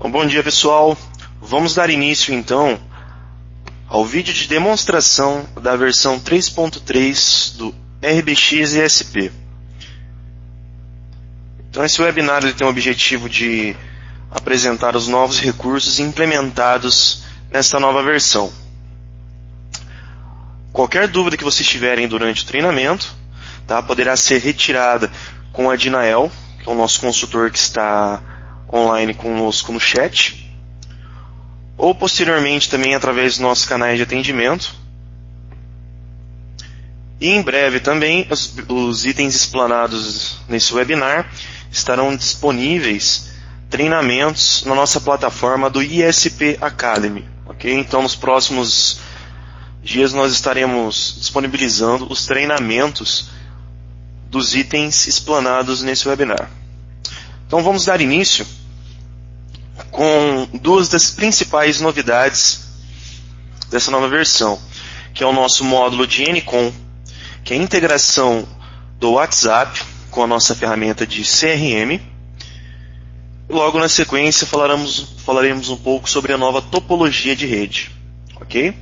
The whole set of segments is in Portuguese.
Bom dia, pessoal. Vamos dar início então ao vídeo de demonstração da versão 3.3 do RBX ESP. Então esse webinar ele tem o objetivo de apresentar os novos recursos implementados nesta nova versão. Qualquer dúvida que vocês tiverem durante o treinamento, poderá ser retirada com a Dinael, que é o nosso consultor que está online conosco no chat, ou posteriormente também através dos nossos canais de atendimento. E em breve também os itens explanados nesse webinar estarão disponíveis treinamentos na nossa plataforma do ISP Academy. Ok? Então nos próximos dias nós estaremos disponibilizando os treinamentos dos itens explanados nesse webinar. Então vamos dar início com duas das principais novidades dessa nova versão, que é o nosso módulo de Enicom, que é a integração do WhatsApp com a nossa ferramenta de CRM. Logo na sequência falaremos um pouco sobre a nova topologia de rede. Ok?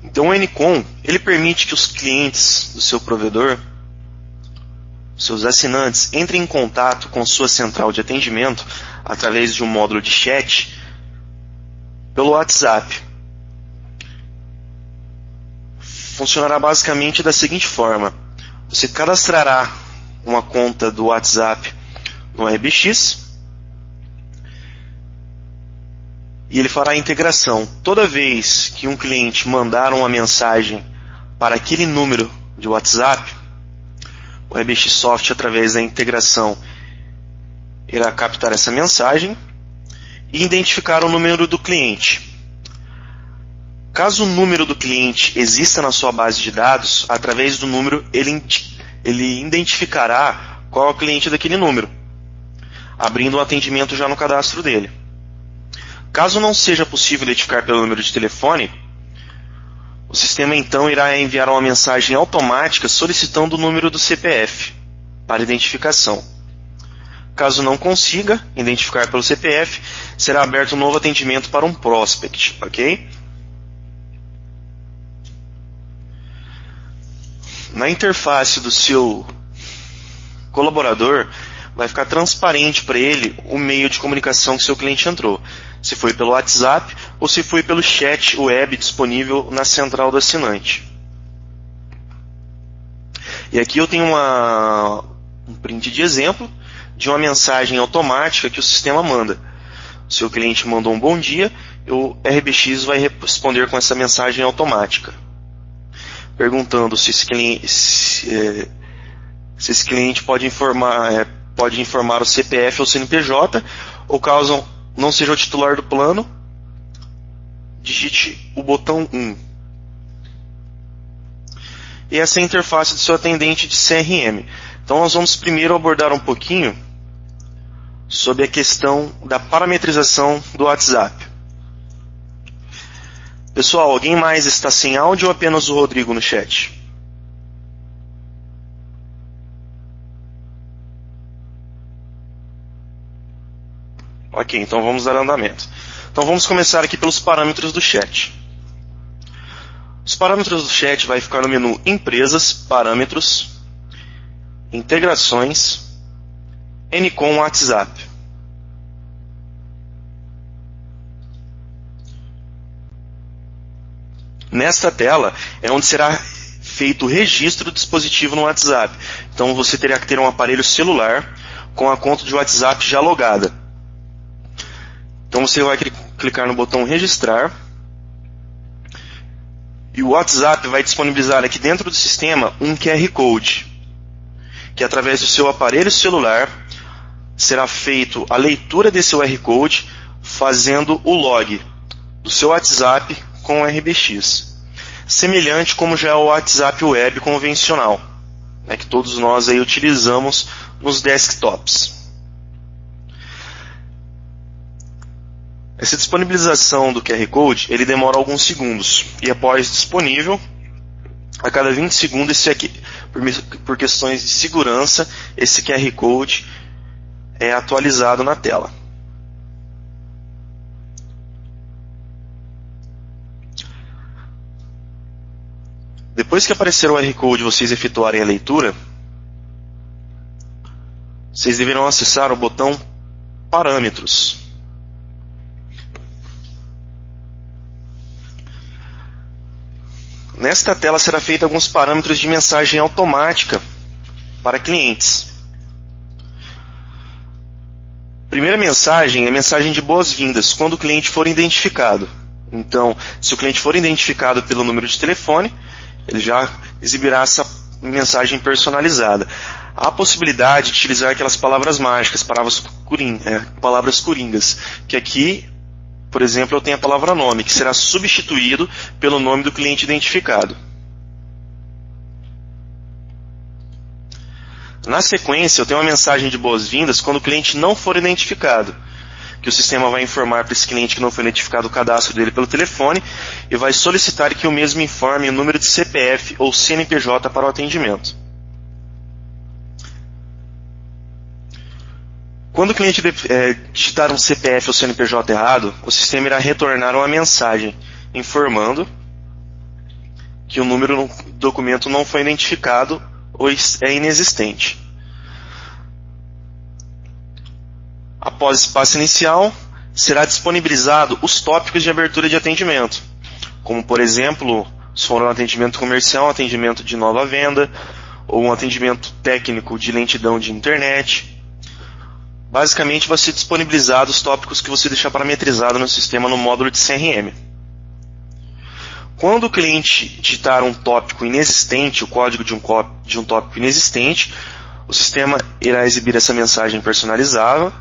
Então o Enicom, ele permite que os clientes do seu provedor, seus assinantes, entrem em contato com sua central de atendimento através de um módulo de chat pelo WhatsApp. Funcionará basicamente da seguinte forma: você cadastrará uma conta do WhatsApp no RBX e ele fará a integração. Toda vez que um cliente mandar uma mensagem para aquele número de WhatsApp, o RBX Soft, através da integração, irá captar essa mensagem e identificar o número do cliente. Caso o número do cliente exista na sua base de dados, através do número ele identificará qual é o cliente daquele número, abrindo um atendimento já no cadastro dele. Caso não seja possível identificar pelo número de telefone, o sistema então irá enviar uma mensagem automática solicitando o número do CPF para identificação. Caso não consiga identificar pelo CPF, será aberto um novo atendimento para um prospect, ok? Na interface do seu colaborador, vai ficar transparente para ele o meio de comunicação que seu cliente entrou. Se foi pelo WhatsApp ou se foi pelo chat web disponível na central do assinante. E aqui eu tenho um print de exemplo de uma mensagem automática que o sistema manda. O seu cliente mandou um bom dia, o RBX vai responder com essa mensagem automática, perguntando se esse cliente pode informar o CPF ou CNPJ, ou caso não seja o titular do plano, digite o botão 1. E essa é a interface do seu atendente de CRM. Então nós vamos primeiro abordar um pouquinho sobre a questão da parametrização do WhatsApp. Pessoal, alguém mais está sem áudio ou apenas o Rodrigo no chat? Ok, então vamos dar andamento. Então vamos começar aqui pelos parâmetros do chat. Os parâmetros do chat vai ficar no menu Empresas, Parâmetros, Integrações, Enicom WhatsApp. Nesta tela é onde será feito o registro do dispositivo no WhatsApp. Então você terá que ter um aparelho celular com a conta de WhatsApp já logada. Então você vai clicar no botão registrar e o WhatsApp vai disponibilizar aqui dentro do sistema um QR Code, que através do seu aparelho celular será feito a leitura desse QR Code, fazendo o log do seu WhatsApp com o RBX, semelhante como já é o WhatsApp web convencional, que todos nós aí utilizamos nos desktops. Essa disponibilização do QR Code ele demora alguns segundos e após disponível, a cada 20 segundos, esse aqui, por questões de segurança, esse QR Code é atualizado na tela. Depois que aparecer o QR Code e vocês efetuarem a leitura, vocês deverão acessar o botão Parâmetros. Nesta tela será feita alguns parâmetros de mensagem automática para clientes. Primeira mensagem é mensagem de boas-vindas, quando o cliente for identificado. Então, se o cliente for identificado pelo número de telefone, ele já exibirá essa mensagem personalizada. Há a possibilidade de utilizar aquelas palavras mágicas, palavras coringas, que aqui, por exemplo, eu tenho a palavra nome, que será substituído pelo nome do cliente identificado. Na sequência, eu tenho uma mensagem de boas-vindas quando o cliente não for identificado, que o sistema vai informar para esse cliente que não foi identificado o cadastro dele pelo telefone e vai solicitar que o mesmo informe o número de CPF ou CNPJ para o atendimento. Quando o cliente digitar um CPF ou CNPJ errado, o sistema irá retornar uma mensagem informando que o número no documento não foi identificado ou é inexistente. Após esse passo inicial, será disponibilizado os tópicos de abertura de atendimento, como, por exemplo, se for um atendimento comercial, um atendimento de nova venda, ou um atendimento técnico de lentidão de internet. Basicamente, vai ser disponibilizado os tópicos que você deixar parametrizado no sistema no módulo de CRM. Quando o cliente digitar um tópico inexistente, o código de um tópico inexistente, o sistema irá exibir essa mensagem personalizável,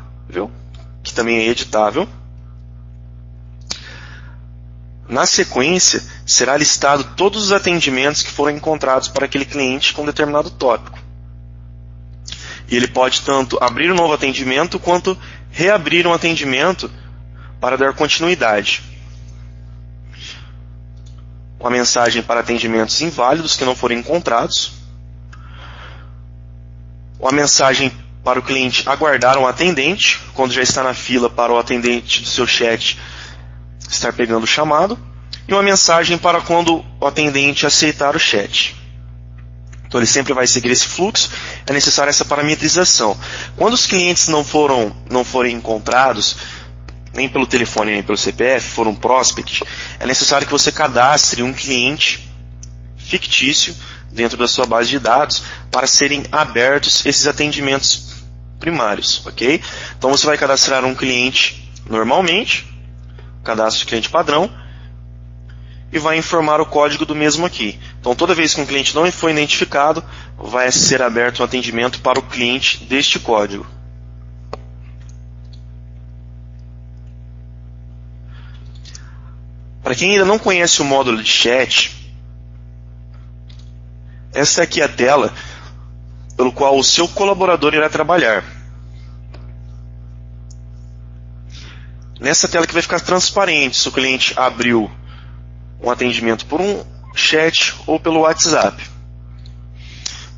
que também é editável. Na sequência, será listado todos os atendimentos que foram encontrados para aquele cliente com determinado tópico. E ele pode tanto abrir um novo atendimento, quanto reabrir um atendimento para dar continuidade. Uma mensagem para atendimentos inválidos que não forem encontrados. Uma mensagem para o cliente aguardar um atendente, quando já está na fila para o atendente do seu chat estar pegando o chamado. E uma mensagem para quando o atendente aceitar o chat. Então ele sempre vai seguir esse fluxo, é necessária essa parametrização. Quando os clientes não forem encontrados, nem pelo telefone nem pelo CPF, for um prospect, é necessário que você cadastre um cliente fictício dentro da sua base de dados para serem abertos esses atendimentos primários, ok? Então você vai cadastrar um cliente normalmente, cadastro de cliente padrão, e vai informar o código do mesmo aqui. Então, toda vez que um cliente não foi identificado, vai ser aberto um atendimento para o cliente deste código. Para quem ainda não conhece o módulo de chat, esta aqui é a tela pelo qual o seu colaborador irá trabalhar. Nessa tela que vai ficar transparente se o cliente abriu um atendimento por um chat ou pelo WhatsApp.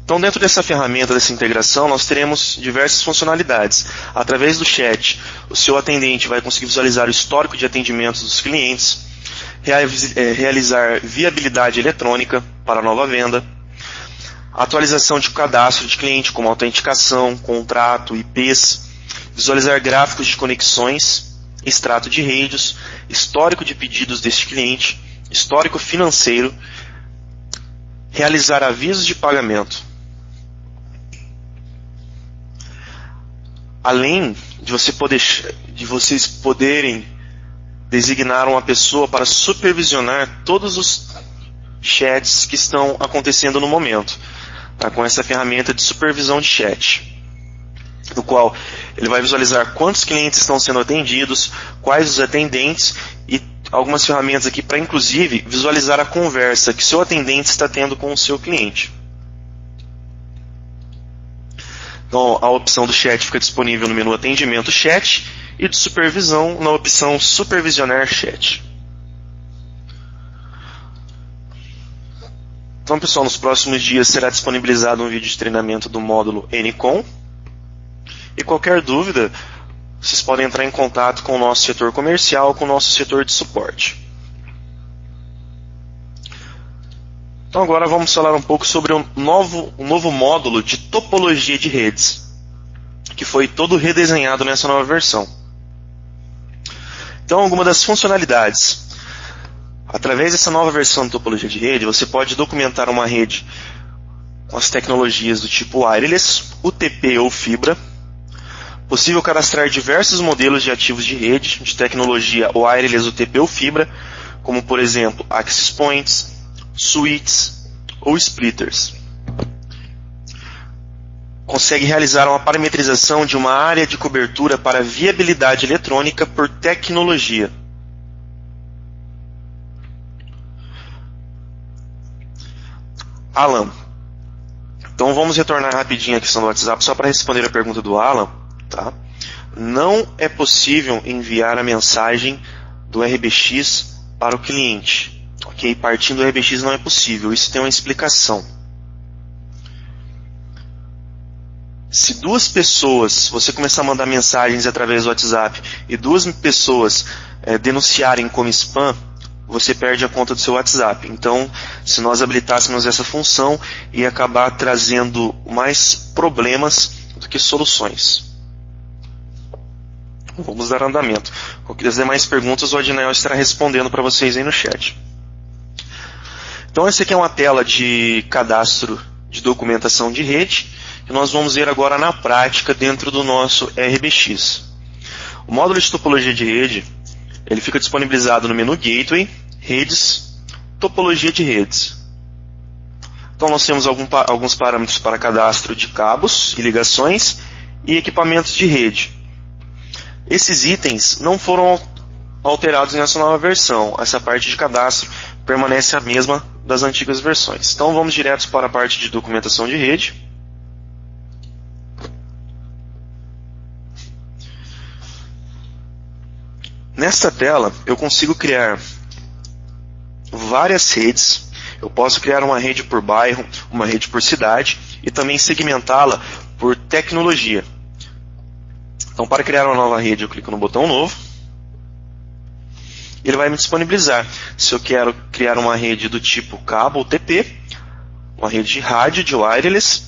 Então, dentro dessa ferramenta, dessa integração, nós teremos diversas funcionalidades. Através do chat, o seu atendente vai conseguir visualizar o histórico de atendimentos dos clientes, realizar viabilidade eletrônica para nova venda, atualização de cadastro de cliente, como autenticação, contrato, IPs, visualizar gráficos de conexões, extrato de redes, histórico de pedidos deste cliente, histórico financeiro, realizar avisos de pagamento. Além de vocês poderem designar uma pessoa para supervisionar todos os chats que estão acontecendo no momento, tá? Com essa ferramenta de supervisão de chat, no qual ele vai visualizar quantos clientes estão sendo atendidos, quais os atendentes e algumas ferramentas aqui para, inclusive, visualizar a conversa que seu atendente está tendo com o seu cliente. Então, a opção do chat fica disponível no menu Atendimento Chat e de supervisão na opção Supervisionar Chat. Então, pessoal, nos próximos dias será disponibilizado um vídeo de treinamento do módulo NCOM. E qualquer dúvida, vocês podem entrar em contato com o nosso setor comercial, com o nosso setor de suporte. Então agora vamos falar um pouco sobre um novo módulo de topologia de redes, que foi todo redesenhado nessa nova versão. Então, algumas das funcionalidades. Através dessa nova versão de topologia de rede, você pode documentar uma rede com as tecnologias do tipo wireless, UTP ou fibra. Possível cadastrar diversos modelos de ativos de rede, de tecnologia wireless, UTP ou fibra, como por exemplo, access points, switches ou splitters. Consegue realizar uma parametrização de uma área de cobertura para viabilidade eletrônica por tecnologia. Alan. Então vamos retornar rapidinho à questão do WhatsApp, só para responder a pergunta do Alan. Tá? Não é possível enviar a mensagem do RBX para o cliente. Ok? Partindo do RBX não é possível, isso tem uma explicação. Se duas pessoas, você começar a mandar mensagens através do WhatsApp e duas pessoas denunciarem como spam, você perde a conta do seu WhatsApp. Então, se nós habilitássemos essa função, ia acabar trazendo mais problemas do que soluções. Vamos dar andamento. Qualquer das demais perguntas, o Adinael estará respondendo para vocês aí no chat. Então, essa aqui é uma tela de cadastro de documentação de rede, que nós vamos ver agora na prática dentro do nosso RBX. O módulo de topologia de rede, ele fica disponibilizado no menu Gateway, Redes, Topologia de redes. Então nós temos alguns parâmetros para cadastro de cabos e ligações e equipamentos de rede. Esses itens não foram alterados nessa nova versão. Essa parte de cadastro permanece a mesma das antigas versões. Então vamos direto para a parte de documentação de rede. Nesta tela eu consigo criar várias redes. Eu posso criar uma rede por bairro, uma rede por cidade e também segmentá-la por tecnologia. Então, para criar uma nova rede, eu clico no botão novo. Ele vai me disponibilizar se eu quero criar uma rede do tipo cabo ou TP, uma rede de rádio de wireless,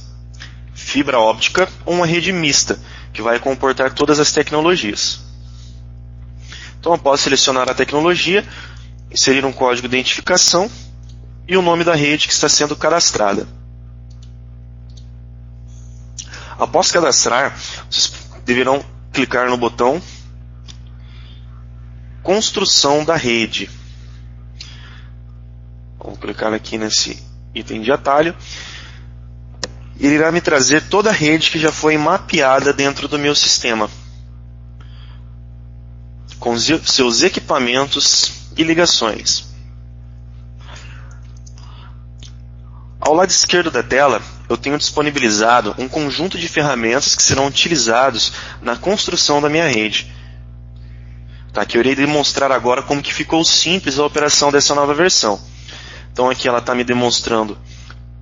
fibra óptica ou uma rede mista, que vai comportar todas as tecnologias. Então, eu posso selecionar a tecnologia, inserir um código de identificação e o nome da rede que está sendo cadastrada. Após cadastrar, vocês deverão clicar no botão Construção da rede. Vamos clicar aqui nesse item de atalho. Ele irá me trazer toda a rede que já foi mapeada dentro do meu sistema, com seus equipamentos e ligações. Ao lado esquerdo da tela, eu tenho disponibilizado um conjunto de ferramentas que serão utilizados na construção da minha rede. Tá, que eu irei demonstrar agora como que ficou simples a operação dessa nova versão. Então aqui ela está me demonstrando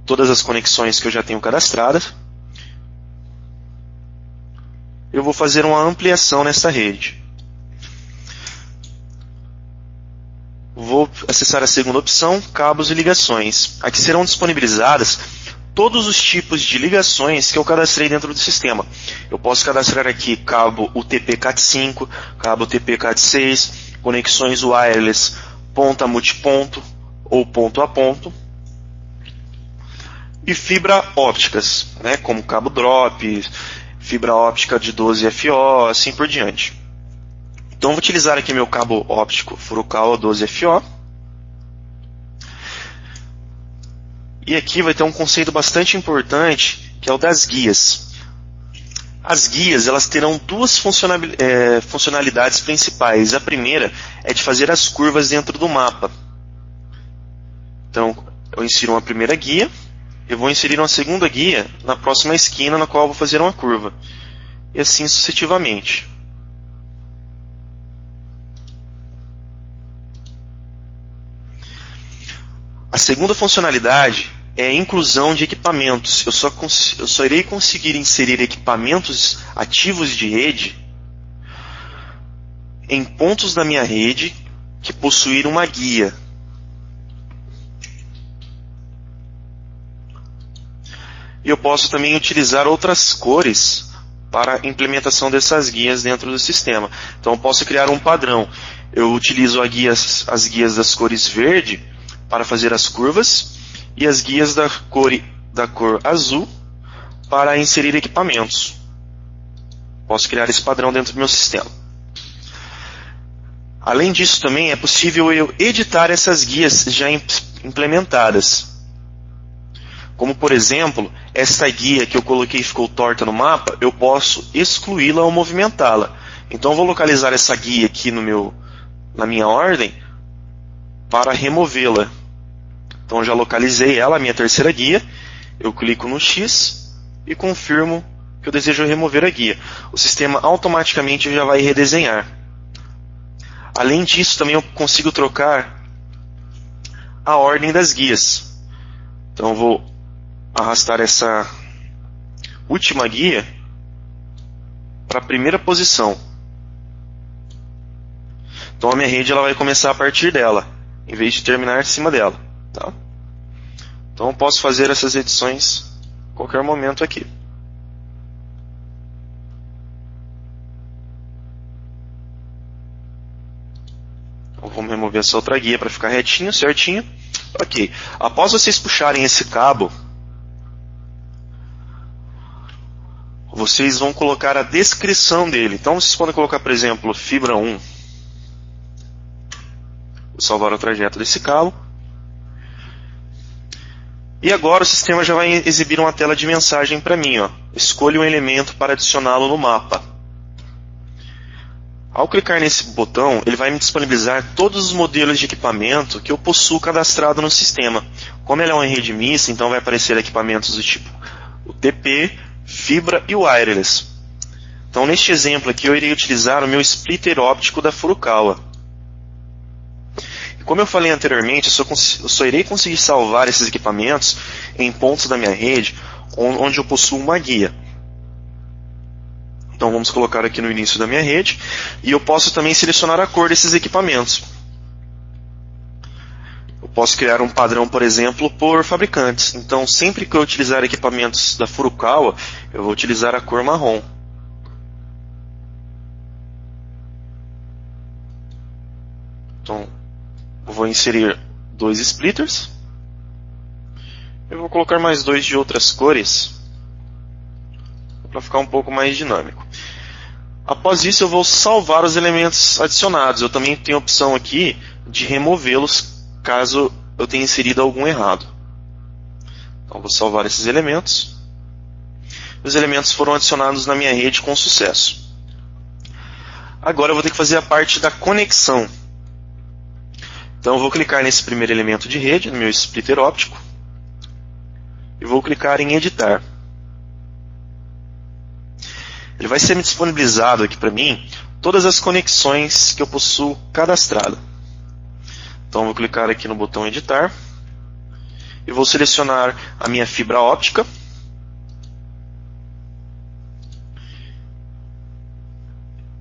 todas as conexões que eu já tenho cadastradas. Eu vou fazer uma ampliação nessa rede. Vou acessar a segunda opção, cabos e ligações. Aqui serão disponibilizadas todos os tipos de ligações que eu cadastrei dentro do sistema. Eu posso cadastrar aqui cabo UTP Cat5, cabo UTP Cat6, conexões wireless ponta multiponto ou ponto a ponto, e fibra ópticas, né, como cabo drop, fibra óptica de 12 FO, assim por diante. Então vou utilizar aqui meu cabo óptico Furukawa 12 FO. E aqui vai ter um conceito bastante importante, que é o das guias. As guias, elas terão duas funcionalidades principais. A primeira é de fazer as curvas dentro do mapa. Então, eu insiro uma primeira guia, eu vou inserir uma segunda guia na próxima esquina, na qual eu vou fazer uma curva. E assim sucessivamente. A segunda funcionalidade é a inclusão de equipamentos. Eu só irei conseguir inserir equipamentos ativos de rede em pontos da minha rede que possuir uma guia. E eu posso também utilizar outras cores para a implementação dessas guias dentro do sistema. Então eu posso criar um padrão. Eu utilizo as guias das cores verde para fazer as curvas e as guias da cor azul para inserir equipamentos. Posso criar esse padrão dentro do meu sistema. Além disso, também é possível eu editar essas guias já implementadas. Como, por exemplo, esta guia que eu coloquei e ficou torta no mapa, eu posso excluí-la ou movimentá-la. Então, eu vou localizar essa guia aqui na minha ordem para removê-la. Então, já localizei ela, a minha terceira guia. Eu clico no X e confirmo que eu desejo remover a guia. O sistema automaticamente já vai redesenhar. Além disso, também eu consigo trocar a ordem das guias. Então, eu vou arrastar essa última guia para a primeira posição. Então, a minha rede ela vai começar a partir dela, em vez de terminar em cima dela. Tá? Então, eu posso fazer essas edições a qualquer momento aqui. Vamos remover essa outra guia para ficar retinho, certinho. Ok. Após vocês puxarem esse cabo, vocês vão colocar a descrição dele. Então vocês podem colocar, por exemplo, fibra 1. Vou salvar o trajeto desse cabo. E agora o sistema já vai exibir uma tela de mensagem para mim. Escolha um elemento para adicioná-lo no mapa. Ao clicar nesse botão, ele vai me disponibilizar todos os modelos de equipamento que eu possuo cadastrado no sistema. Como ele é uma rede mista, então vai aparecer equipamentos do tipo UTP, fibra e wireless. Então, neste exemplo aqui, eu irei utilizar o meu splitter óptico da Furukawa. E como eu falei anteriormente, eu só irei conseguir salvar esses equipamentos em pontos da minha rede onde eu possuo uma guia. Então vamos colocar aqui no início da minha rede. E eu posso também selecionar a cor desses equipamentos. Eu posso criar um padrão, por exemplo, por fabricantes. Então sempre que eu utilizar equipamentos da Furukawa, eu vou utilizar a cor marrom. Então eu vou inserir 2 splitters. Eu vou colocar mais 2 de outras cores, para ficar um pouco mais dinâmico. Após isso eu vou salvar os elementos adicionados. Eu também tenho a opção aqui de removê-los caso eu tenha inserido algum errado. Então vou salvar esses elementos. Os elementos foram adicionados na minha rede com sucesso. Agora eu vou ter que fazer a parte da conexão. Então eu vou clicar nesse primeiro elemento de rede, no meu splitter óptico, e vou clicar em editar. Ele vai ser disponibilizado aqui para mim todas as conexões que eu possuo cadastrado. Então eu vou clicar aqui no botão editar e vou selecionar a minha fibra óptica.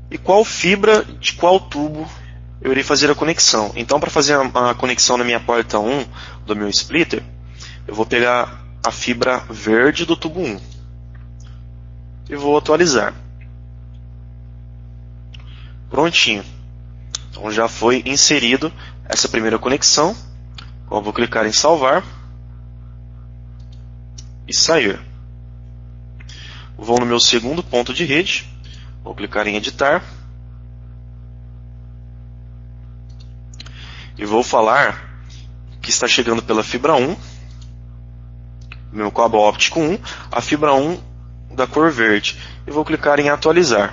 E qual fibra de qual tubo eu irei fazer a conexão. Então, para fazer a conexão na minha porta 1 do meu splitter, eu vou pegar a fibra verde do tubo 1 e vou atualizar. Prontinho. Então já foi inserido essa primeira conexão. Eu vou clicar em salvar e sair. Vou no meu segundo ponto de rede. Vou clicar em editar. E vou falar que está chegando pela fibra 1, meu cabo óptico 1, a fibra 1 da cor verde. E vou clicar em atualizar.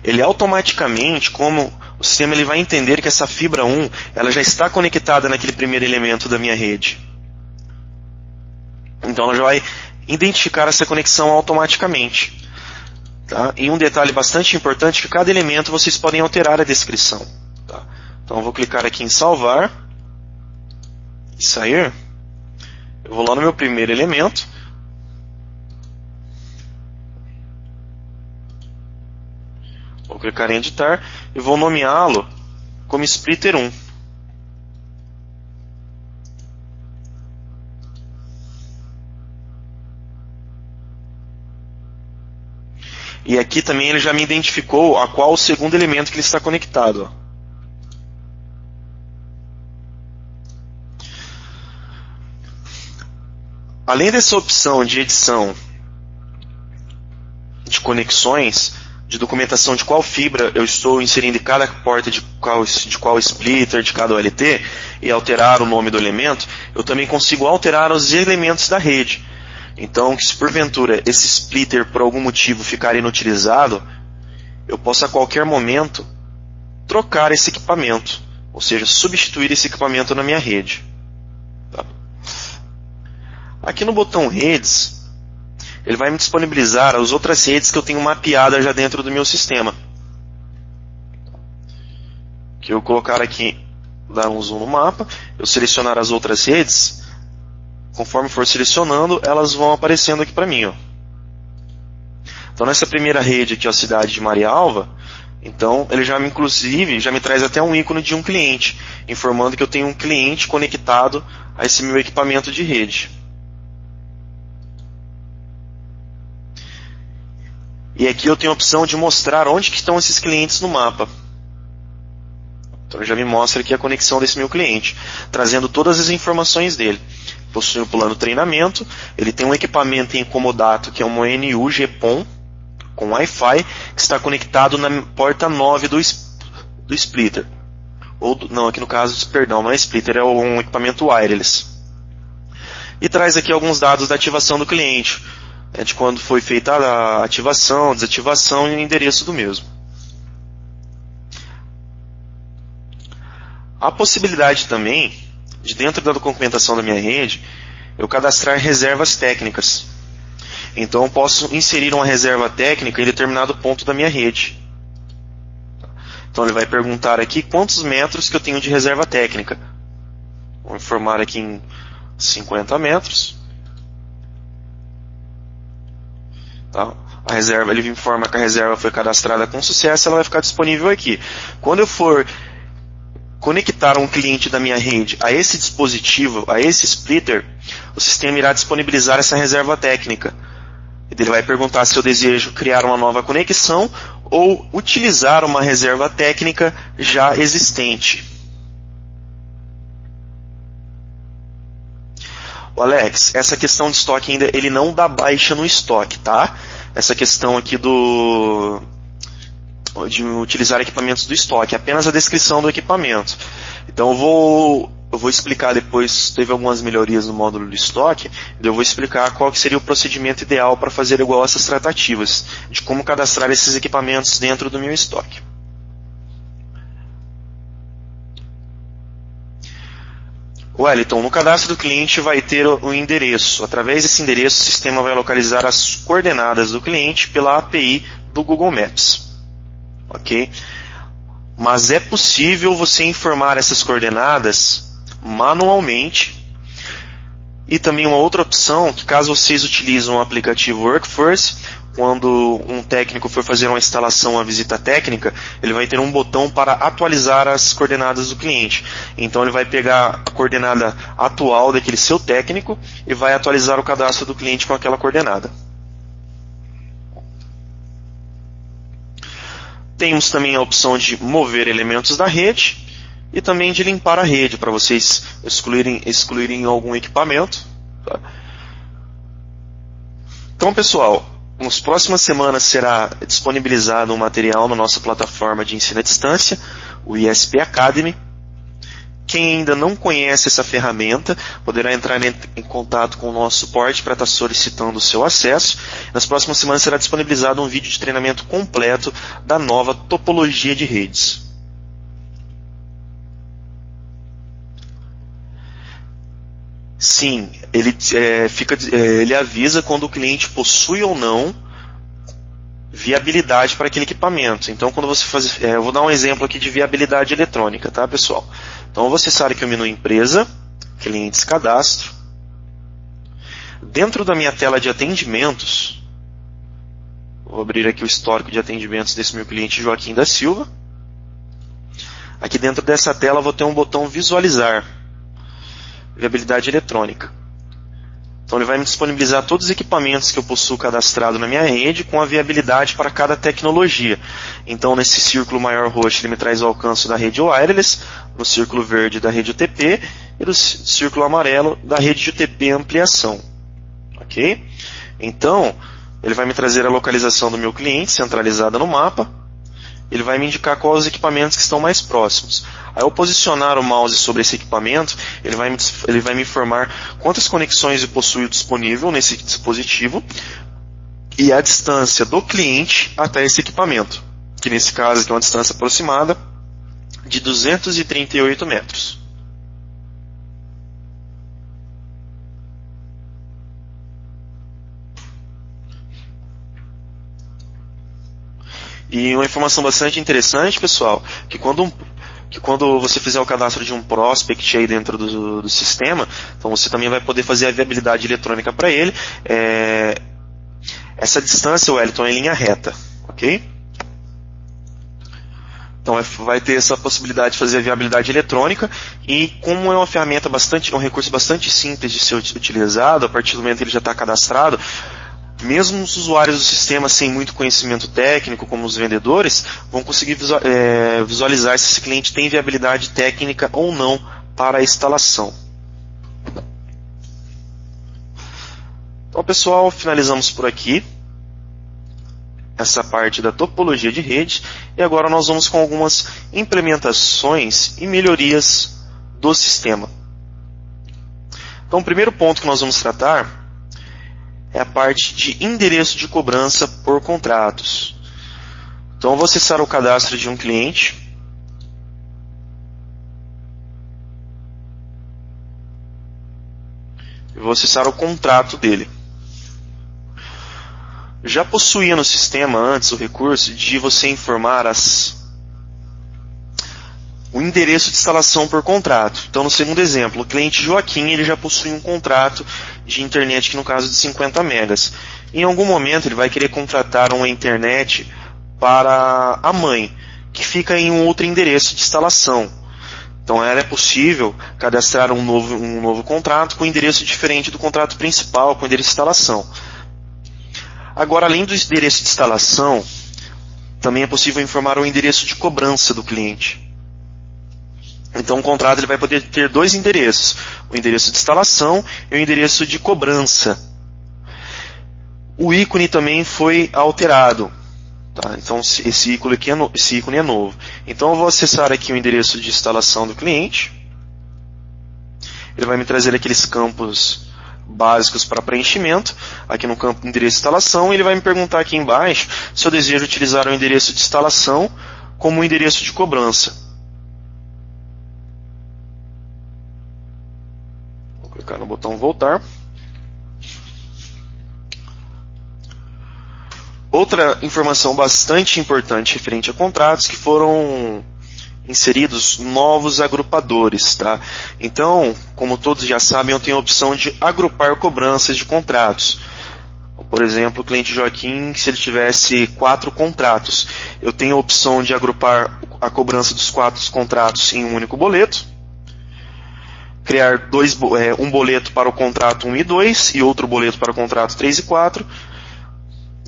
Ele automaticamente, como o sistema ele vai entender que essa fibra 1 ela já está conectada naquele primeiro elemento da minha rede. Então ela já vai identificar essa conexão automaticamente. Tá? E um detalhe bastante importante é que cada elemento vocês podem alterar a descrição. Tá? Então eu vou clicar aqui em salvar e sair. Eu vou lá no meu primeiro elemento. Vou clicar em editar e vou nomeá-lo como splitter 1. E aqui também ele já me identificou a qual o segundo elemento que ele está conectado. Além dessa opção de edição de conexões, de documentação de qual fibra eu estou inserindo em cada porta de qual splitter, de cada OLT, e alterar o nome do elemento, eu também consigo alterar os elementos da rede. Então, se porventura esse splitter por algum motivo ficar inutilizado, eu posso a qualquer momento trocar esse equipamento, ou seja, substituir esse equipamento na minha rede. Tá? Aqui no botão redes, ele vai me disponibilizar as outras redes que eu tenho mapeadas já dentro do meu sistema. Que eu colocar aqui, dar um zoom no mapa, eu selecionar as outras redes, conforme for selecionando, elas vão aparecendo aqui para mim. Ó. Então nessa primeira rede aqui, a cidade de Marialva, então ele já me traz até um ícone de um cliente, informando que eu tenho um cliente conectado a esse meu equipamento de rede. E aqui eu tenho a opção de mostrar onde que estão esses clientes no mapa. Então já me mostra aqui a conexão desse meu cliente, trazendo todas as informações dele. Possui um plano de treinamento, ele tem um equipamento em comodato que é uma NU GPON com Wi-Fi que está conectado na porta 9 do splitter. Não, aqui no caso, perdão, não é splitter, é um equipamento wireless. E traz aqui alguns dados da ativação do cliente. De quando foi feita a ativação, desativação e o endereço do mesmo. Há possibilidade também, de dentro da documentação da minha rede, eu cadastrar reservas técnicas. Então eu posso inserir uma reserva técnica em determinado ponto da minha rede. Então ele vai perguntar aqui quantos metros que eu tenho de reserva técnica. Vou informar aqui em 50 metros. Tá? A reserva, ele informa que a reserva foi cadastrada com sucesso, ela vai ficar disponível aqui. Quando eu for conectar um cliente da minha rede a esse dispositivo, a esse splitter, o sistema irá disponibilizar essa reserva técnica. Ele vai perguntar se eu desejo criar uma nova conexão ou utilizar uma reserva técnica já existente. O Alex, essa questão de estoque ainda, ele não dá baixa no estoque, tá? Essa questão aqui de utilizar equipamentos do estoque, apenas a descrição do equipamento. Então eu vou explicar depois, teve algumas melhorias no módulo de estoque, eu vou explicar qual que seria o procedimento ideal para fazer igual essas tratativas, de como cadastrar esses equipamentos dentro do meu estoque. Wellington, no cadastro do cliente vai ter o endereço. Através desse endereço, o sistema vai localizar as coordenadas do cliente pela API do Google Maps. Ok? Mas é possível você informar essas coordenadas manualmente. E também uma outra opção, que caso vocês utilizem o aplicativo Workforce, quando um técnico for fazer uma instalação, uma visita técnica, ele vai ter um botão para atualizar as coordenadas do cliente. Então ele vai pegar a coordenada atual daquele seu técnico e vai atualizar o cadastro do cliente com aquela coordenada. Temos também a opção de mover elementos da rede e também de limpar a rede, para vocês excluírem algum equipamento. Tá? Então, pessoal, nas próximas semanas será disponibilizado um material na nossa plataforma de ensino à distância, o ISP Academy. Quem ainda não conhece essa ferramenta, poderá entrar em contato com o nosso suporte para estar solicitando o seu acesso. Nas próximas semanas será disponibilizado um vídeo de treinamento completo da nova topologia de redes. Sim, ele avisa quando o cliente possui ou não viabilidade para aquele equipamento. Então, quando você eu vou dar um exemplo aqui de viabilidade eletrônica, tá, pessoal? Então, você sabe que o menu Empresa, Clientes Cadastro. Dentro da minha tela de atendimentos, vou abrir aqui o histórico de atendimentos desse meu cliente Joaquim da Silva. Aqui dentro dessa tela eu vou ter um botão visualizar, viabilidade eletrônica. Então ele vai me disponibilizar todos os equipamentos que eu possuo cadastrado na minha rede com a viabilidade para cada tecnologia. Então nesse círculo maior roxo ele me traz o alcance da rede wireless, no círculo verde da rede UTP e no círculo amarelo da rede de UTP ampliação. Ok? Então ele vai me trazer a localização do meu cliente centralizada no mapa. Ele vai me indicar quais os equipamentos que estão mais próximos. Ao posicionar o mouse sobre esse equipamento, ele vai me informar quantas conexões eu possuo disponível nesse dispositivo e a distância do cliente até esse equipamento, que nesse caso aqui é uma distância aproximada de 238 metros. E uma informação bastante interessante, pessoal, que quando você fizer o cadastro de um prospect aí dentro do sistema, então você também vai poder fazer a viabilidade eletrônica para ele. Essa distância, Wellington, é em linha reta, ok? Então vai ter essa possibilidade de fazer a viabilidade eletrônica, e como é uma ferramenta um recurso bastante simples de ser utilizado, a partir do momento que ele já está cadastrado, mesmo os usuários do sistema sem muito conhecimento técnico, como os vendedores, vão conseguir visualizar se esse cliente tem viabilidade técnica ou não para a instalação. Então, pessoal, finalizamos por aqui essa parte da topologia de rede, e agora nós vamos com algumas implementações e melhorias do sistema. Então, o primeiro ponto que nós vamos tratar é a parte de endereço de cobrança por contratos. Então eu vou acessar o cadastro de um cliente. Eu vou acessar o contrato dele. Já possuía no sistema antes o recurso de você informar o endereço de instalação por contrato. Então, no segundo exemplo, o cliente Joaquim ele já possui um contrato de internet, que no caso de 50 megas. Em algum momento ele vai querer contratar uma internet para a mãe, que fica em um outro endereço de instalação. Então é possível cadastrar um novo contrato com endereço diferente do contrato principal, com endereço de instalação. Agora, além do endereço de instalação, também é possível informar o endereço de cobrança do cliente. Então o contrato ele vai poder ter dois endereços, o endereço de instalação e o endereço de cobrança. O ícone também foi alterado, tá? Então esse ícone é novo. Então eu vou acessar aqui o endereço de instalação do cliente. Ele vai me trazer aqueles campos básicos para preenchimento. Aqui no campo endereço de instalação, ele vai me perguntar aqui embaixo se eu desejo utilizar o endereço de instalação como o endereço de cobrança. Clicar no botão voltar. Outra informação bastante importante referente a contratos, que foram inseridos novos agrupadores, tá? Então, como todos já sabem, eu tenho a opção de agrupar cobranças de contratos. Por exemplo, o cliente Joaquim, se ele tivesse 4 contratos, eu tenho a opção de agrupar a cobrança dos 4 contratos em um único boleto, criar um boleto para o contrato 1 e 2 e outro boleto para o contrato 3 e 4,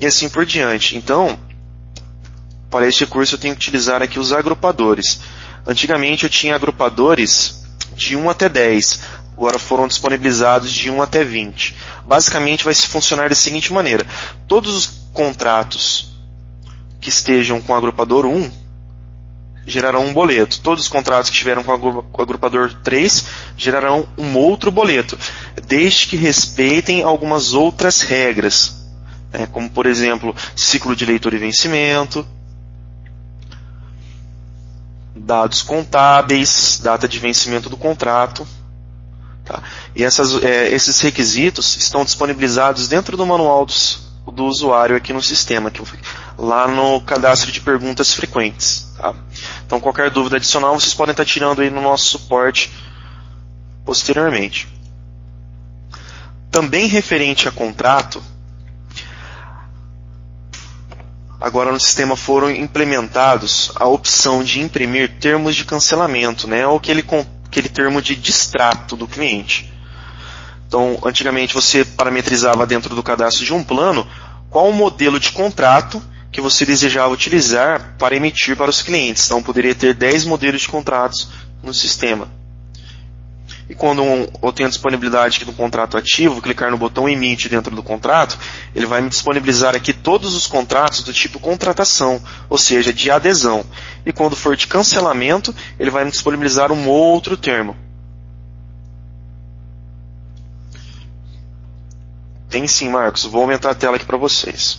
e assim por diante. Então, para este recurso eu tenho que utilizar aqui os agrupadores. Antigamente eu tinha agrupadores de 1 até 10, agora foram disponibilizados de 1 até 20. Basicamente vai funcionar da seguinte maneira: todos os contratos que estejam com o agrupador 1 gerarão um boleto. Todos os contratos que estiveram com o agrupador 3 gerarão um outro boleto, desde que respeitem algumas outras regras, né, como por exemplo, ciclo de leitura e vencimento, dados contábeis, data de vencimento do contrato. Tá? E esses requisitos estão disponibilizados dentro do manual do usuário aqui no sistema, lá no cadastro de perguntas frequentes. Tá? Então qualquer dúvida adicional vocês podem estar tirando aí no nosso suporte posteriormente. Também referente a contrato, agora no sistema foram implementados a opção de imprimir termos de cancelamento, né, ou aquele termo de distrato do cliente. Então, antigamente você parametrizava dentro do cadastro de um plano qual o modelo de contrato que você desejava utilizar para emitir para os clientes. Então, poderia ter 10 modelos de contratos no sistema. E quando eu tenho a disponibilidade aqui do contrato ativo, clicar no botão emite dentro do contrato, ele vai me disponibilizar aqui todos os contratos do tipo contratação, ou seja, de adesão. E quando for de cancelamento, ele vai me disponibilizar um outro termo. Tem sim, Marcos. Vou aumentar a tela aqui para vocês.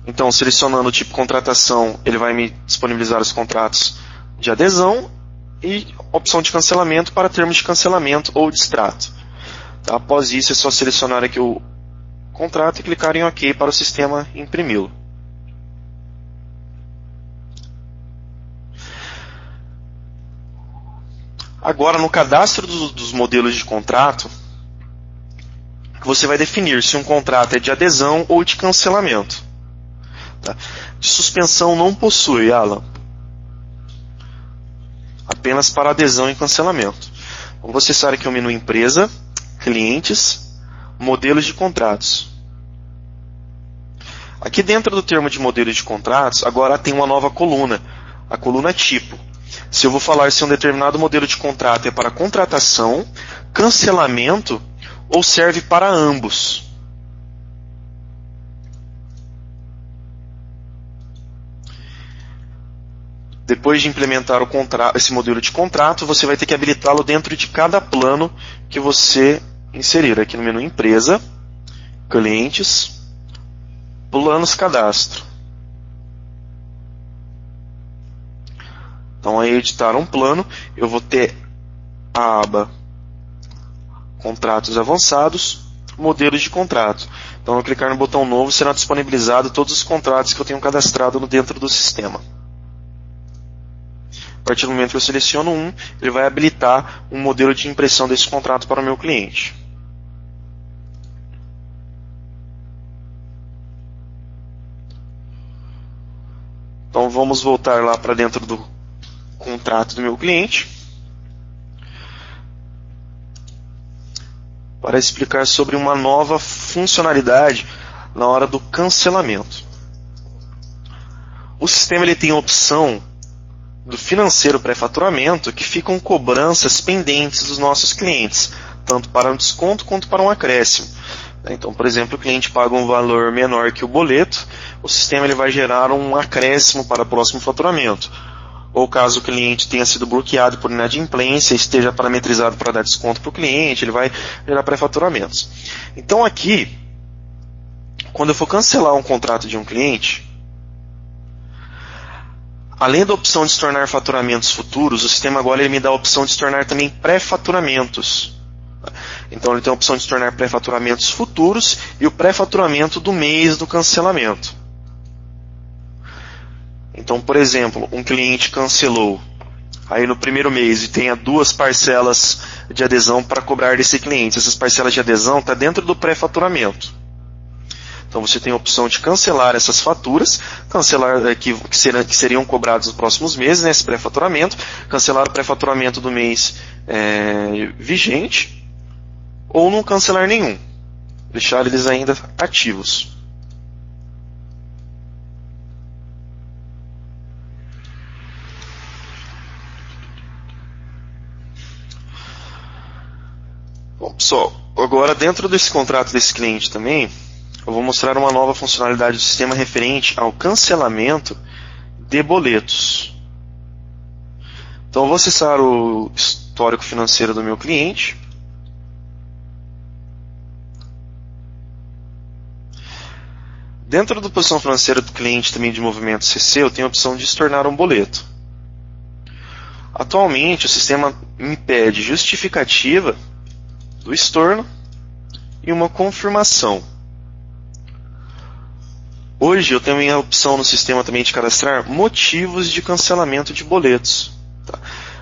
Então, selecionando o tipo contratação, ele vai me disponibilizar os contratos de adesão e opção de cancelamento para termos de cancelamento ou distrato. Tá? Após isso, é só selecionar aqui o contrato e clicar em OK para o sistema imprimi-lo. Agora, no cadastro dos modelos de contrato, você vai definir se um contrato é de adesão ou de cancelamento. Tá? De suspensão não possui, Alan. Apenas para adesão e cancelamento. Vou acessar aqui o menu Empresa, Clientes, Modelos de Contratos. Aqui dentro do termo de modelos de contratos, agora tem uma nova coluna, a coluna Tipo. Se eu vou falar se um determinado modelo de contrato é para contratação, cancelamento ou serve para ambos. Depois de implementar esse modelo de contrato, você vai ter que habilitá-lo dentro de cada plano que você inserir. Aqui no menu Empresa, Clientes, Planos Cadastro. Então, aí editar um plano, eu vou ter a aba Contratos Avançados, Modelos de Contrato. Então, ao clicar no botão novo, será disponibilizado todos os contratos que eu tenho cadastrado dentro do sistema. A partir do momento que eu seleciono um, ele vai habilitar um modelo de impressão desse contrato para o meu cliente. Então vamos voltar lá para dentro do contrato do meu cliente para explicar sobre uma nova funcionalidade na hora do cancelamento. O sistema ele tem a opção do financeiro pré-faturamento, que ficam cobranças pendentes dos nossos clientes, tanto para um desconto quanto para um acréscimo. Então, por exemplo, o cliente paga um valor menor que o boleto, o sistema ele vai gerar um acréscimo para o próximo faturamento. Ou caso o cliente tenha sido bloqueado por inadimplência, esteja parametrizado para dar desconto para o cliente, ele vai gerar pré-faturamentos. Então aqui, quando eu for cancelar um contrato de um cliente, além da opção de se tornar faturamentos futuros, o sistema agora ele me dá a opção de se tornar também pré-faturamentos. Então ele tem a opção de se tornar pré-faturamentos futuros e o pré-faturamento do mês do cancelamento. Então, por exemplo, um cliente cancelou aí no primeiro mês e tenha 2 parcelas de adesão para cobrar desse cliente. Essas parcelas de adesão estão dentro do pré-faturamento. Então você tem a opção de cancelar essas faturas, cancelar que seriam cobrados nos próximos meses, né, esse pré-faturamento, cancelar o pré-faturamento do mês vigente, ou não cancelar nenhum, deixar eles ainda ativos. Bom, pessoal, agora dentro desse contrato desse cliente também, eu vou mostrar uma nova funcionalidade do sistema referente ao cancelamento de boletos. Então eu vou acessar o histórico financeiro do meu cliente. Dentro da posição financeira do cliente também de movimento CC, eu tenho a opção de se tornar um boleto. Atualmente o sistema me pede justificativa do estorno e uma confirmação. Hoje eu tenho a opção no sistema também de cadastrar motivos de cancelamento de boletos. Tá?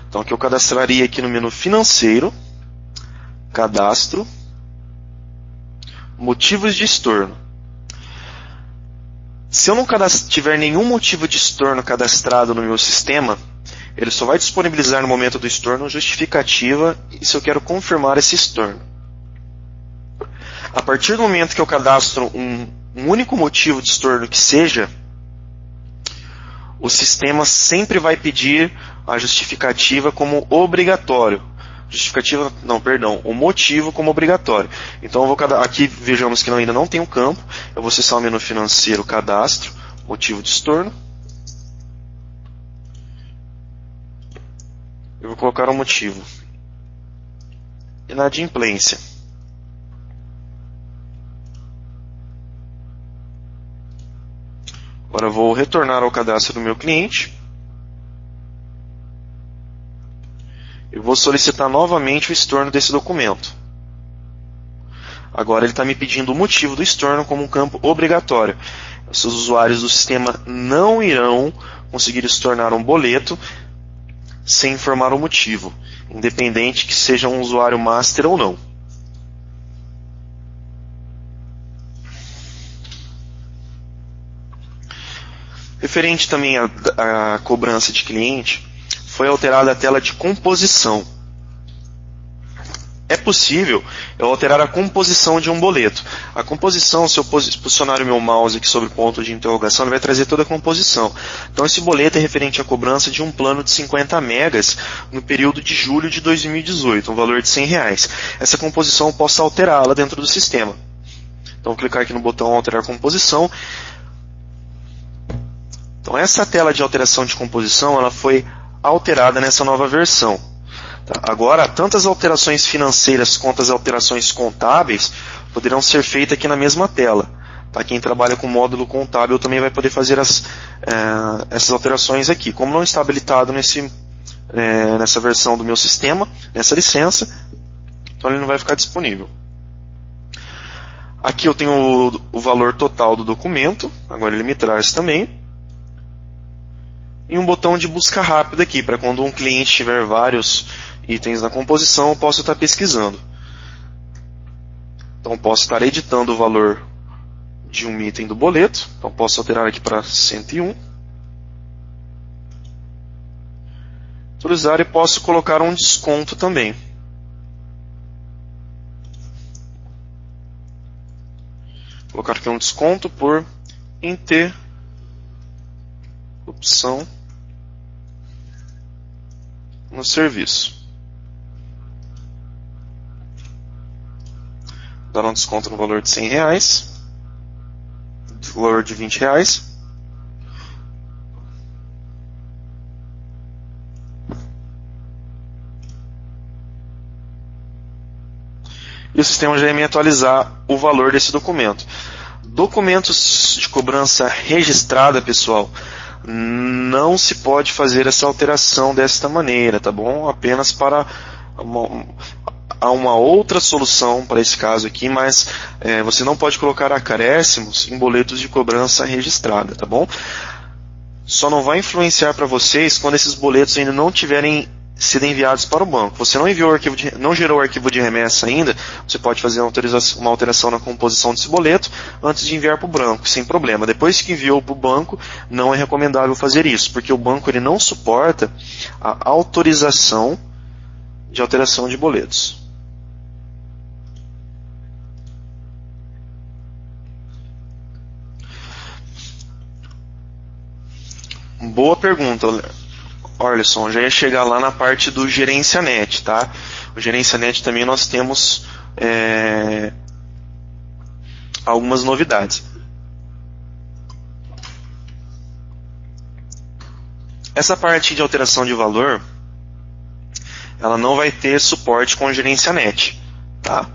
Então aqui eu cadastraria aqui no menu financeiro, cadastro, motivos de estorno. Se eu não tiver nenhum motivo de estorno cadastrado no meu sistema, ele só vai disponibilizar no momento do estorno justificativa e se eu quero confirmar esse estorno. A partir do momento que eu cadastro um único motivo de estorno que seja, o sistema sempre vai pedir a justificativa como obrigatório. O motivo como obrigatório. Então eu vou aqui vejamos que ainda não tem um campo. Eu vou acessar o menu financeiro, cadastro, motivo de estorno. Eu vou colocar o motivo. Inadimplência. Agora eu vou retornar ao cadastro do meu cliente. Eu vou solicitar novamente o estorno desse documento. Agora ele está me pedindo o motivo do estorno como um campo obrigatório. Os usuários do sistema não irão conseguir estornar um boleto sem informar o motivo, independente que seja um usuário master ou não. Referente também à cobrança de cliente, foi alterada a tela de composição. É possível eu alterar a composição de um boleto. A composição, se eu posicionar o meu mouse aqui sobre o ponto de interrogação, ele vai trazer toda a composição. Então esse boleto é referente à cobrança de um plano de 50 megas no período de julho de 2018, um valor de R$100. Essa composição eu posso alterá-la dentro do sistema. Então vou clicar aqui no botão alterar composição. Então essa tela de alteração de composição ela foi alterada nessa nova versão. Agora, tanto as alterações financeiras quanto as alterações contábeis poderão ser feitas aqui na mesma tela. Quem trabalha com módulo contábil também vai poder fazer essas alterações aqui. Como não está habilitado nessa versão do meu sistema, nessa licença, então ele não vai ficar disponível. Aqui eu tenho o valor total do documento, agora ele me traz também. E um botão de busca rápida aqui, para quando um cliente tiver vários itens na composição, eu posso estar pesquisando. Então posso estar editando o valor de um item do boleto. Então posso alterar aqui para 101. Autorizar e posso colocar um desconto também. Vou colocar aqui um desconto por interrupção no serviço. Dar um desconto no valor de R$100, no valor de R$20. E o sistema já ia me atualizar o valor desse documento. Documentos de cobrança registrada, pessoal, não se pode fazer essa alteração desta maneira, tá bom? Apenas para há uma outra solução para esse caso aqui, mas você não pode colocar acréscimos em boletos de cobrança registrada, tá bom? Só não vai influenciar para vocês quando esses boletos ainda não tiverem sido enviados para o banco. Você não enviou não gerou o arquivo de remessa ainda, você pode fazer uma alteração na composição desse boleto antes de enviar para o banco, sem problema. Depois que enviou para o banco, não é recomendável fazer isso, porque o banco ele não suporta a autorização de alteração de boletos. Boa pergunta, Orlisson. Já ia chegar lá na parte do GerenciaNet, tá? O GerenciaNet também nós temos algumas novidades. Essa parte de alteração de valor, ela não vai ter suporte com o GerenciaNet, tá?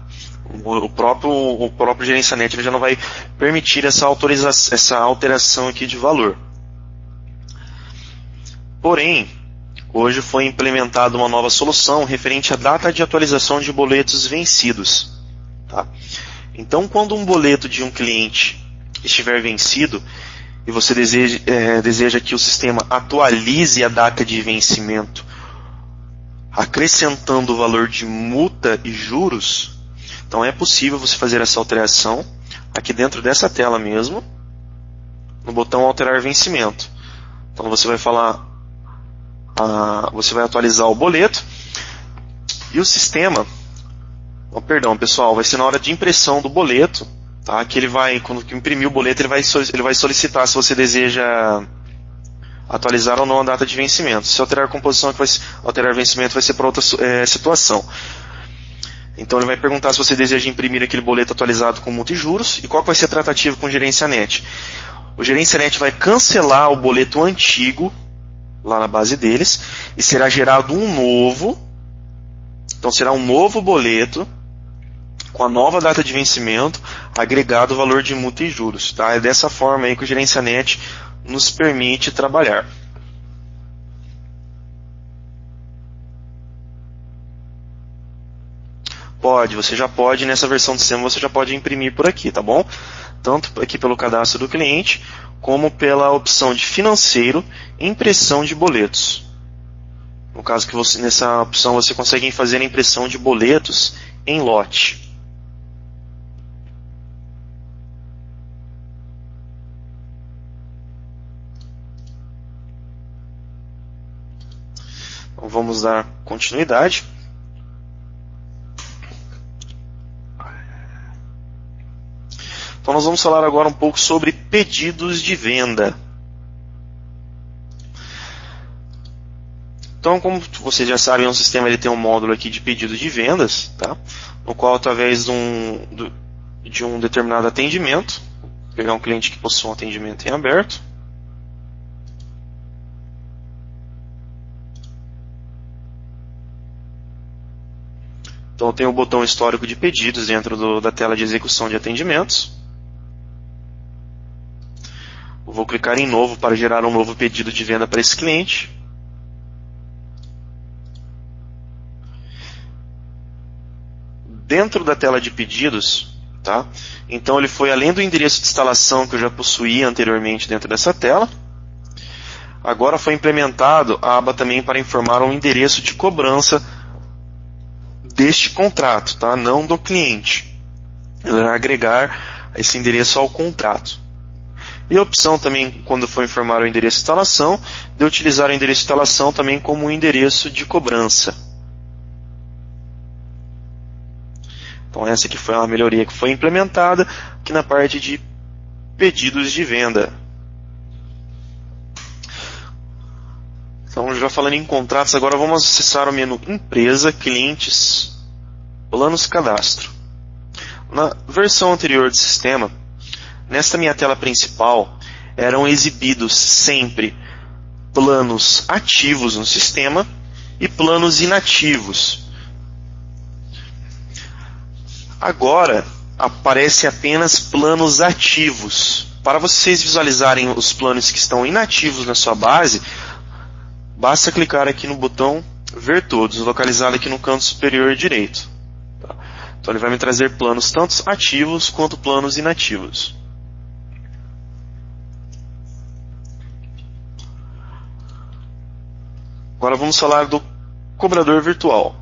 O próprio GerenciaNet ele já não vai permitir essa alteração aqui de valor. Porém, hoje foi implementada uma nova solução referente à data de atualização de boletos vencidos. Tá? Então, quando um boleto de um cliente estiver vencido e você deseja que o sistema atualize a data de vencimento acrescentando o valor de multa e juros, então é possível você fazer essa alteração aqui dentro dessa tela mesmo, no botão alterar vencimento. Então você vai falar, você vai atualizar o boleto e o sistema, perdão pessoal, vai ser na hora de impressão do boleto, tá? Que ele vai, quando imprimir o boleto, ele vai solicitar se você deseja atualizar ou não a data de vencimento. Se alterar a composição, alterar vencimento vai ser para outra situação. Então ele vai perguntar se você deseja imprimir aquele boleto atualizado com multa e juros e qual vai ser a tratativa com o Gerência Net. O Gerência Net vai cancelar o boleto antigo lá na base deles e será gerado um novo. Então será um novo boleto com a nova data de vencimento, agregado o valor de multa e juros. Tá? É dessa forma aí que o Gerência Net nos permite trabalhar. Você já pode, nessa versão do sistema, você já pode imprimir por aqui, tá bom? Tanto aqui pelo cadastro do cliente, como pela opção de financeiro e impressão de boletos. No caso que nessa opção você consegue fazer a impressão de boletos em lote. Então vamos dar continuidade. Então nós vamos falar agora um pouco sobre pedidos de venda. Então, como vocês já sabem, o sistema ele tem um módulo aqui de pedido de vendas, tá? No qual, através de um determinado atendimento, vou pegar um cliente que possui um atendimento em aberto. Então, eu tenho o botão histórico de pedidos dentro da tela de execução de atendimentos. Eu vou clicar em novo para gerar um novo pedido de venda para esse cliente. Dentro da tela de pedidos, tá? Então ele foi além do endereço de instalação que eu já possuía anteriormente dentro dessa tela. Agora foi implementado a aba também para informar o endereço de cobrança deste contrato, tá? Não do cliente. Ele vai agregar esse endereço ao contrato. E a opção também, quando for informar o endereço de instalação, de utilizar o endereço de instalação também como um endereço de cobrança. Então essa aqui foi uma melhoria que foi implementada aqui na parte de pedidos de venda. Então já falando em contratos, agora vamos acessar o menu Empresa, Clientes, Planos Cadastro. Na versão anterior do sistema, nesta minha tela principal, eram exibidos sempre planos ativos no sistema e planos inativos. Agora aparece apenas planos ativos. Para vocês visualizarem os planos que estão inativos na sua base, basta clicar aqui no botão Ver Todos, localizado aqui no canto superior direito. Então ele vai me trazer planos tanto ativos quanto planos inativos. Agora vamos falar do cobrador virtual.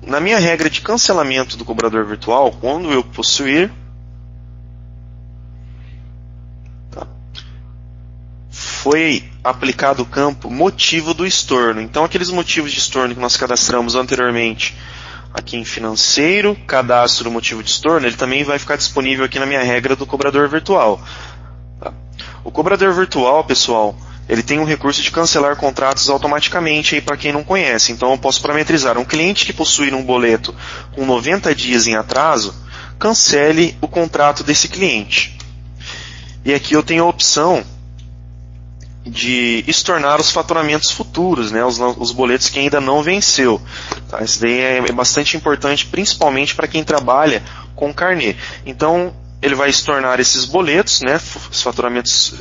Na minha regra de cancelamento do cobrador virtual, quando eu possuir, foi aplicado o campo motivo do estorno. Então aqueles motivos de estorno que nós cadastramos anteriormente aqui em financeiro, cadastro motivo de estorno, ele também vai ficar disponível aqui na minha regra do cobrador virtual. O cobrador virtual, pessoal, ele tem um recurso de cancelar contratos automaticamente, para quem não conhece. Então eu posso parametrizar um cliente que possuir um boleto com 90 dias em atraso, cancele o contrato desse cliente. E aqui eu tenho a opção de estornar os faturamentos futuros, né, os boletos que ainda não venceu. Tá? Isso daí é bastante importante, principalmente para quem trabalha com carnê. Então ele vai estornar esses boletos, né, os faturamentos,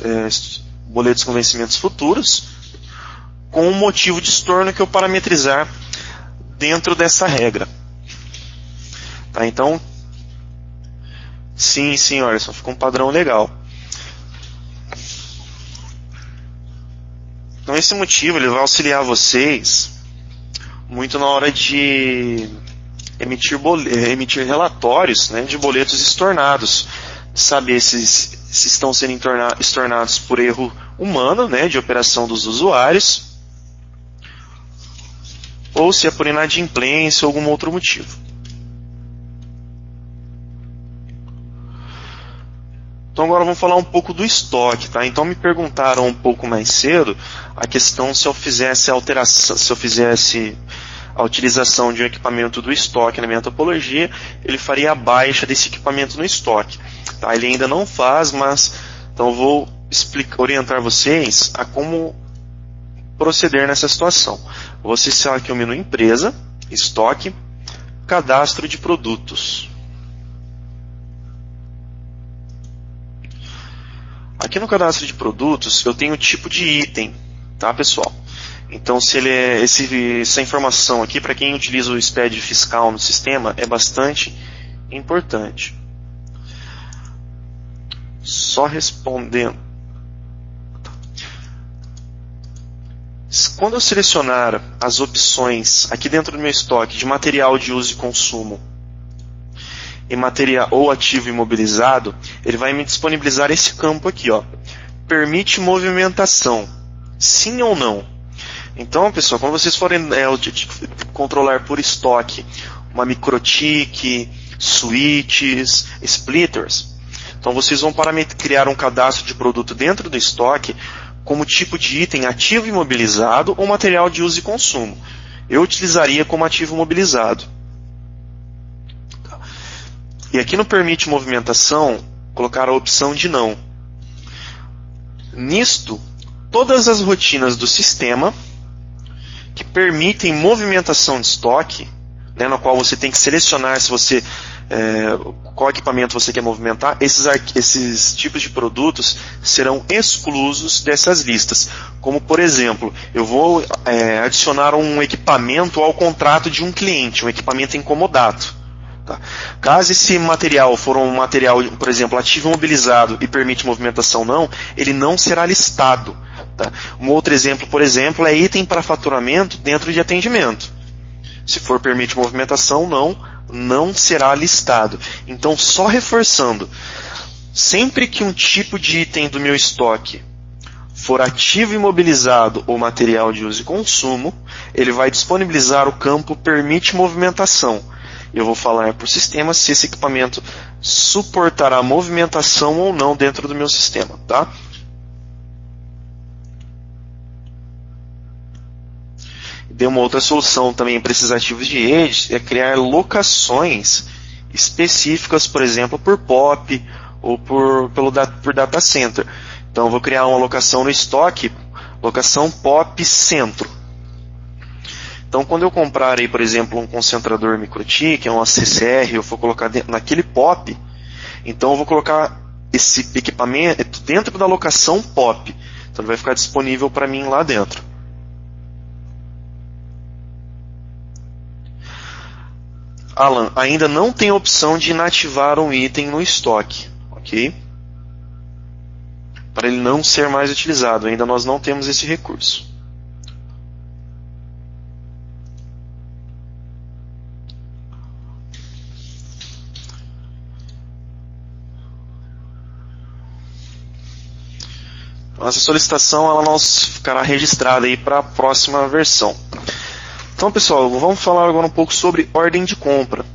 boletos com vencimentos futuros, com o motivo de estorno que eu parametrizar dentro dessa regra. Tá? Então, sim, olha só, ficou um padrão legal. Então esse motivo ele vai auxiliar vocês muito na hora de emitir relatórios, né, de boletos estornados, saber se estão sendo estornados por erro humano, né, de operação dos usuários, ou se é por inadimplência ou algum outro motivo. Então agora vamos falar um pouco do estoque, tá? Então me perguntaram um pouco mais cedo a questão se eu fizesse a utilização de um equipamento do estoque na minha topologia, ele faria a baixa desse equipamento no estoque. Tá? Ele ainda não faz, mas então eu vou orientar vocês a como proceder nessa situação. Vou acessar aqui o menu Empresa, Estoque, Cadastro de Produtos. Aqui no cadastro de produtos eu tenho o tipo de item, tá, pessoal? Então se essa informação aqui, para quem utiliza o SPED fiscal no sistema, é bastante importante. Só respondendo. Quando eu selecionar as opções aqui dentro do meu estoque de material de uso e consumo e material ou ativo imobilizado, ele vai me disponibilizar esse campo aqui, ó. Permite movimentação, sim ou não? Então, pessoal, quando vocês forem controlar por estoque uma microtik, switches, splitters, então vocês vão criar um cadastro de produto dentro do estoque como tipo de item ativo imobilizado ou material de uso e consumo. Eu utilizaria como ativo imobilizado. E aqui no permite movimentação, colocar a opção de não. Nisto, todas as rotinas do sistema que permitem movimentação de estoque, né, no qual você tem que selecionar se você, qual equipamento você quer movimentar, esses tipos de produtos serão exclusos dessas listas. Como, por exemplo, eu vou adicionar um equipamento ao contrato de um cliente, um equipamento incomodado. Tá. Caso esse material for um material, por exemplo, ativo imobilizado e permite movimentação não, ele não será listado. Tá. Um outro exemplo, por exemplo, é item para faturamento dentro de atendimento. Se for permite movimentação não será listado. Então, só reforçando, sempre que um tipo de item do meu estoque for ativo imobilizado ou material de uso e consumo, ele vai disponibilizar o campo permite movimentação. Eu vou falar para o sistema se esse equipamento suportará movimentação ou não dentro do meu sistema, tá? Tem uma outra solução também para esses ativos de rede, é criar locações específicas, por exemplo, por POP ou por data center. Então eu vou criar uma locação no estoque, locação POP centro. Então, quando eu comprar aí, por exemplo, um concentrador microtik, um CCR, eu for colocar naquele POP, então eu vou colocar esse equipamento dentro da locação POP. Então, ele vai ficar disponível para mim lá dentro. Alan, ainda não tem opção de inativar um item no estoque, ok? Para ele não ser mais utilizado, ainda nós não temos esse recurso. Essa solicitação ela não ficará registrada aí para a próxima versão. Então, pessoal, vamos falar agora um pouco sobre ordem de compra.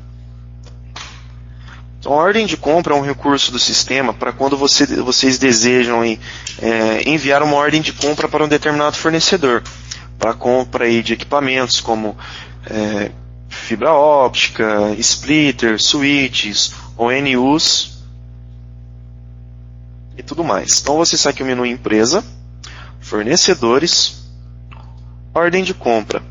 Então, a ordem de compra é um recurso do sistema para quando vocês desejam enviar uma ordem de compra para um determinado fornecedor, para compra aí de equipamentos como fibra óptica, splitter, switches, ONUs e tudo mais. Então você sai aqui o menu Empresa, Fornecedores, Ordem de Compra.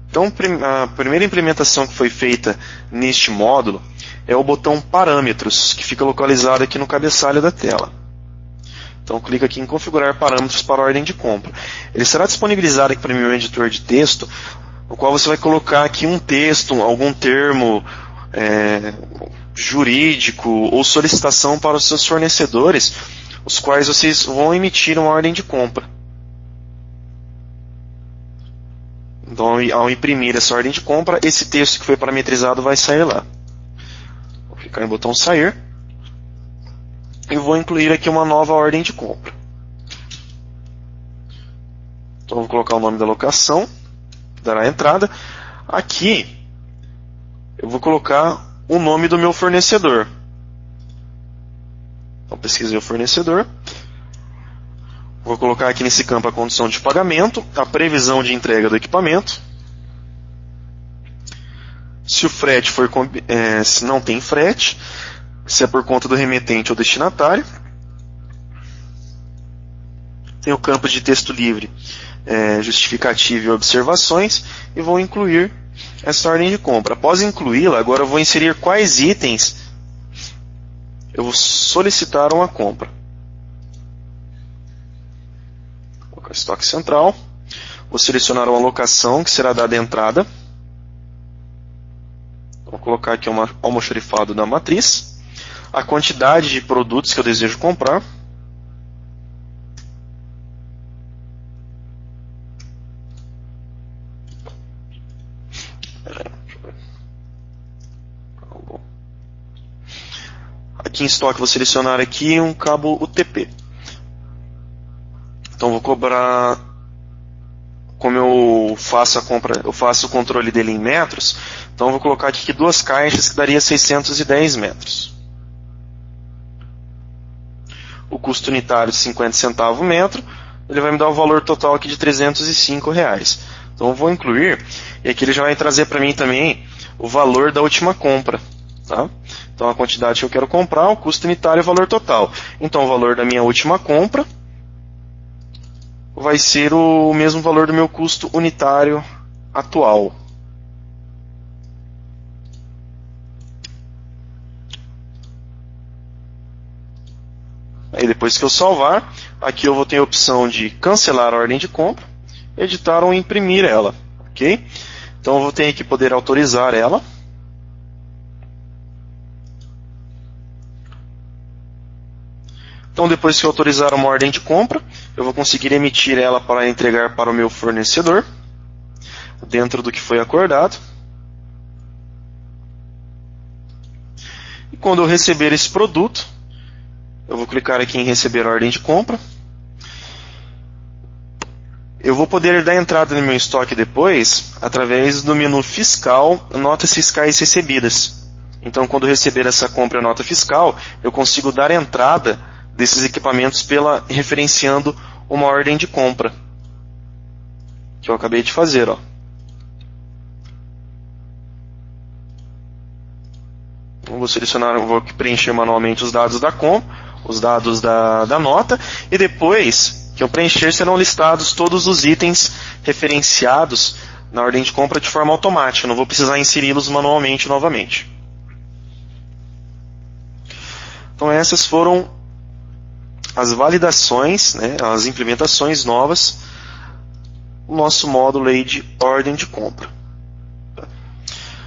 Então a primeira implementação que foi feita neste módulo é o botão Parâmetros, que fica localizado aqui no cabeçalho da tela. Então clica aqui em Configurar Parâmetros para Ordem de Compra. Ele será disponibilizado aqui para o meu editor de texto, no qual você vai colocar aqui um texto, algum termo jurídico ou solicitação para os seus fornecedores, os quais vocês vão emitir uma ordem de compra. Então, ao imprimir essa ordem de compra, esse texto que foi parametrizado vai sair lá. Vou clicar em botão sair e vou incluir aqui uma nova ordem de compra. Então, vou colocar o nome da locação, dará a entrada. Aqui, eu vou colocar o nome do meu fornecedor. Então, pesquisei o fornecedor. Vou colocar aqui nesse campo a condição de pagamento, a previsão de entrega do equipamento. Se o frete for, se não tem frete, se é por conta do remetente ou destinatário. Tem o campo de texto livre, justificativo e observações, e vou incluir essa ordem de compra. Após incluí-la, agora eu vou inserir quais itens eu vou solicitar uma compra. Vou colocar estoque central. Vou selecionar uma locação que será dada entrada. Vou colocar aqui um almoxarifado da matriz. A quantidade de produtos que eu desejo comprar. Aqui em estoque vou selecionar aqui um cabo UTP. Então vou cobrar, como eu faço a compra, eu faço o controle dele em metros, então vou colocar aqui 2 caixas que daria 610 metros. O custo unitário de 50 centavos o metro, ele vai me dar o valor total aqui de R$305. Então eu vou incluir, e aqui ele já vai trazer para mim também o valor da última compra. Tá? Então a quantidade que eu quero comprar, o custo unitário e o valor total. Então o valor da minha última compra vai ser o mesmo valor do meu custo unitário atual. Aí depois que eu salvar, aqui eu vou ter a opção de cancelar a ordem de compra, editar ou imprimir ela. Ok? Então eu vou ter que poder autorizar ela. Então, depois que eu autorizar uma ordem de compra, eu vou conseguir emitir ela para entregar para o meu fornecedor, dentro do que foi acordado. E quando eu receber esse produto, eu vou clicar aqui em receber ordem de compra. Eu vou poder dar entrada no meu estoque depois, através do menu fiscal, notas fiscais recebidas. Então, quando eu receber essa compra nota fiscal, eu consigo dar entrada desses equipamentos referenciando uma ordem de compra que eu acabei de fazer. Eu vou selecionar, vou preencher manualmente os dados da compra, os dados da nota, e depois que eu preencher serão listados todos os itens referenciados na ordem de compra de forma automática. Eu não vou precisar inseri-los manualmente novamente. Então essas foram as validações, as implementações novas do nosso módulo aí de ordem de compra.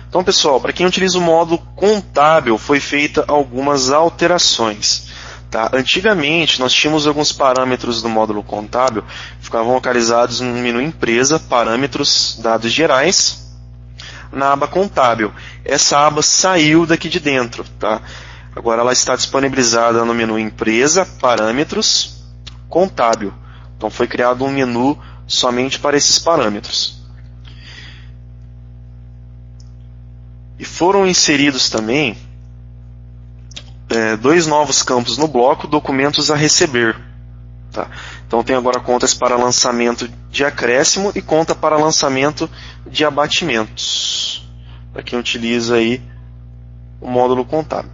Então, pessoal, para quem utiliza o módulo contábil, foi feita algumas alterações. Tá? Antigamente, nós tínhamos alguns parâmetros do módulo contábil que ficavam localizados no menu Empresa, Parâmetros, Dados Gerais, na aba Contábil. Essa aba saiu daqui de dentro. Tá? Agora ela está disponibilizada no menu Empresa, Parâmetros, Contábil. Então foi criado um menu somente para esses parâmetros. E foram inseridos também 2 novos campos no bloco, documentos a receber. Tá? Então tem agora contas para lançamento de acréscimo e conta para lançamento de abatimentos. Para quem utiliza aí o módulo contábil.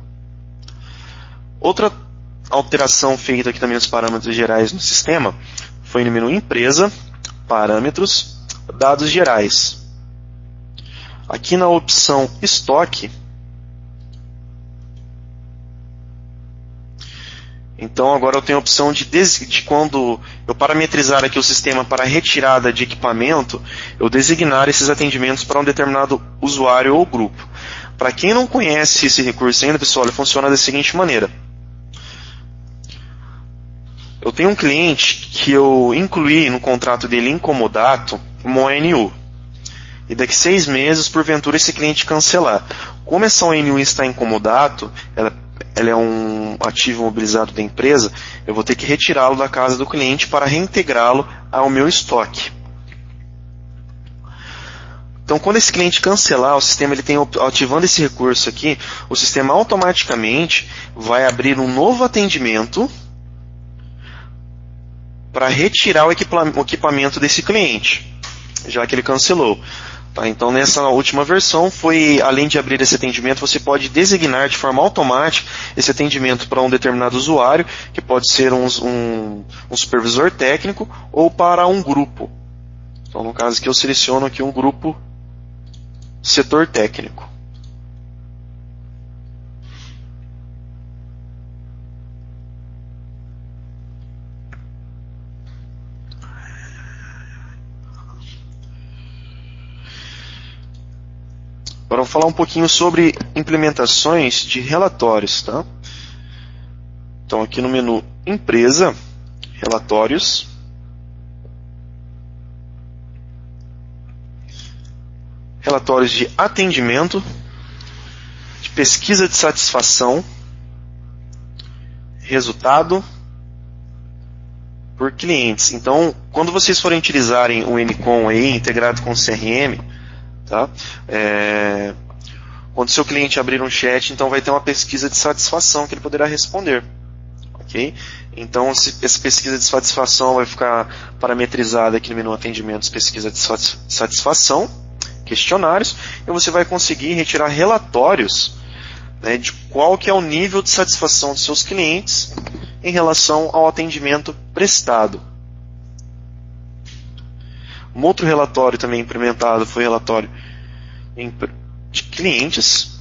Outra alteração feita aqui também nos parâmetros gerais no sistema foi no menu Empresa, Parâmetros, Dados Gerais. Aqui na opção Estoque, então agora eu tenho a opção de quando eu parametrizar aqui o sistema para retirada de equipamento, eu designar esses atendimentos para um determinado usuário ou grupo. Para quem não conhece esse recurso ainda, pessoal, ele funciona da seguinte maneira. Eu tenho um cliente que eu incluí no contrato dele incomodato uma ONU. E daqui 6 meses, porventura, esse cliente cancelar. Como essa ONU está incomodato, ela é um ativo mobilizado da empresa, eu vou ter que retirá-lo da casa do cliente para reintegrá-lo ao meu estoque. Então, quando esse cliente cancelar, o sistema ele tem ativando esse recurso aqui, o sistema automaticamente vai abrir um novo atendimento para retirar o equipamento desse cliente, já que ele cancelou. Tá, então, nessa última versão, além de abrir esse atendimento, você pode designar de forma automática esse atendimento para um determinado usuário, que pode ser um supervisor técnico ou para um grupo. Então, no caso aqui, eu seleciono aqui um grupo setor técnico. Agora vamos falar um pouquinho sobre implementações de relatórios. Tá? Então aqui no menu Empresa, Relatórios. Relatórios de atendimento, de pesquisa de satisfação, resultado por clientes. Então, quando vocês forem utilizarem o Ncom aí, integrado com o CRM, tá? Quando o seu cliente abrir um chat, então vai ter uma pesquisa de satisfação que ele poderá responder. Okay? Então, essa pesquisa de satisfação vai ficar parametrizada aqui no menu Atendimentos, Pesquisa de Satisfação, questionários, e você vai conseguir retirar relatórios, né, de qual que é o nível de satisfação dos seus clientes em relação ao atendimento prestado. Um outro relatório também implementado foi o relatório de clientes,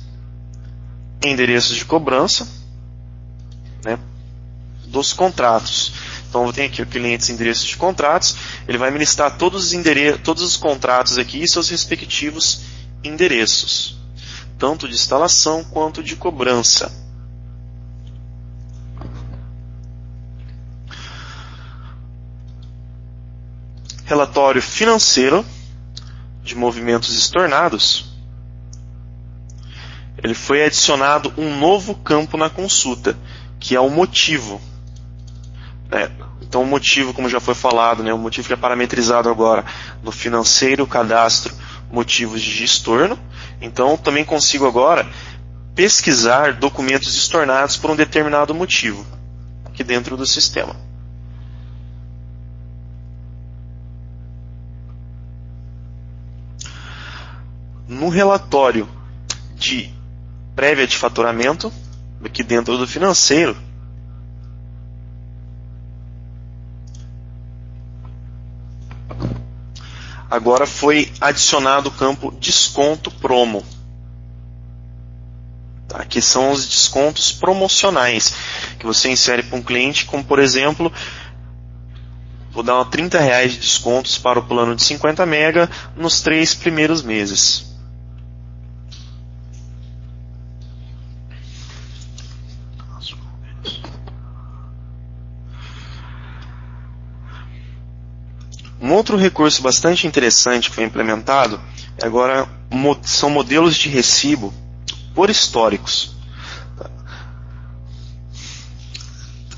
endereços de cobrança, né, dos contratos. Então eu tenho aqui o clientes endereços de contratos, ele vai me listar todos os contratos aqui e seus respectivos endereços, tanto de instalação quanto de cobrança. Relatório financeiro de movimentos estornados. Ele foi adicionado um novo campo na consulta, que é o motivo. Então o motivo, como já foi falado, né, o motivo que é parametrizado agora no financeiro, cadastro, motivos de estorno. Então também consigo agora pesquisar documentos estornados por um determinado motivo aqui dentro do sistema. No relatório de prévia de faturamento, aqui dentro do financeiro, agora foi adicionado o campo desconto promo. Tá? Que são os descontos promocionais que você insere para um cliente, como por exemplo, vou dar R$30 de descontos para o plano de 50 MB nos 3 primeiros meses. Um outro recurso bastante interessante que foi implementado agora são modelos de recibo por históricos.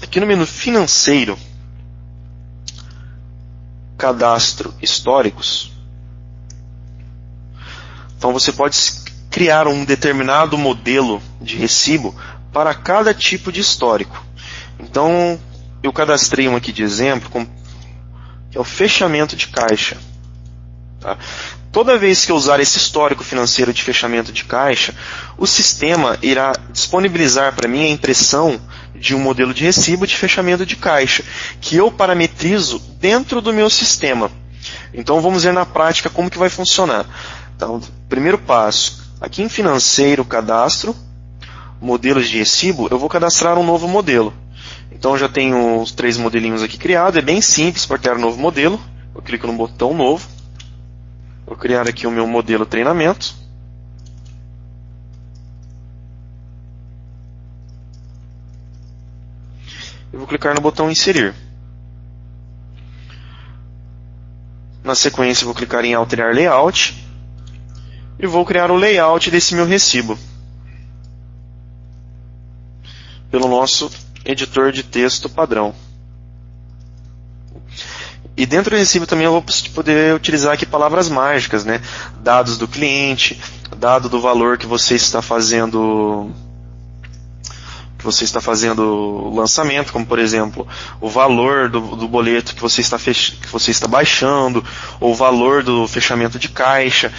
Aqui no menu financeiro, cadastro históricos. Então você pode criar um determinado modelo de recibo para cada tipo de histórico. Então eu cadastrei um aqui de exemplo, que é o fechamento de caixa. Tá? Toda vez que eu usar esse histórico financeiro de fechamento de caixa, o sistema irá disponibilizar para mim a impressão de um modelo de recibo de fechamento de caixa, que eu parametrizo dentro do meu sistema. Então vamos ver na prática como que vai funcionar. Então, primeiro passo, aqui em financeiro, cadastro, modelos de recibo, eu vou cadastrar um novo modelo. Então já tenho os 3 modelinhos aqui criados, é bem simples para criar um novo modelo. Eu clico no botão novo, vou criar aqui o meu modelo treinamento. Eu vou clicar no botão inserir. Na sequência, vou clicar em alterar layout e vou criar o layout desse meu recibo pelo nosso editor de texto padrão. E dentro do recibo também eu vou poder utilizar aqui palavras mágicas, né? Dados do cliente, dado do valor que você está fazendo o lançamento, como por exemplo o valor do boleto que você está baixando, ou o valor do fechamento de caixa,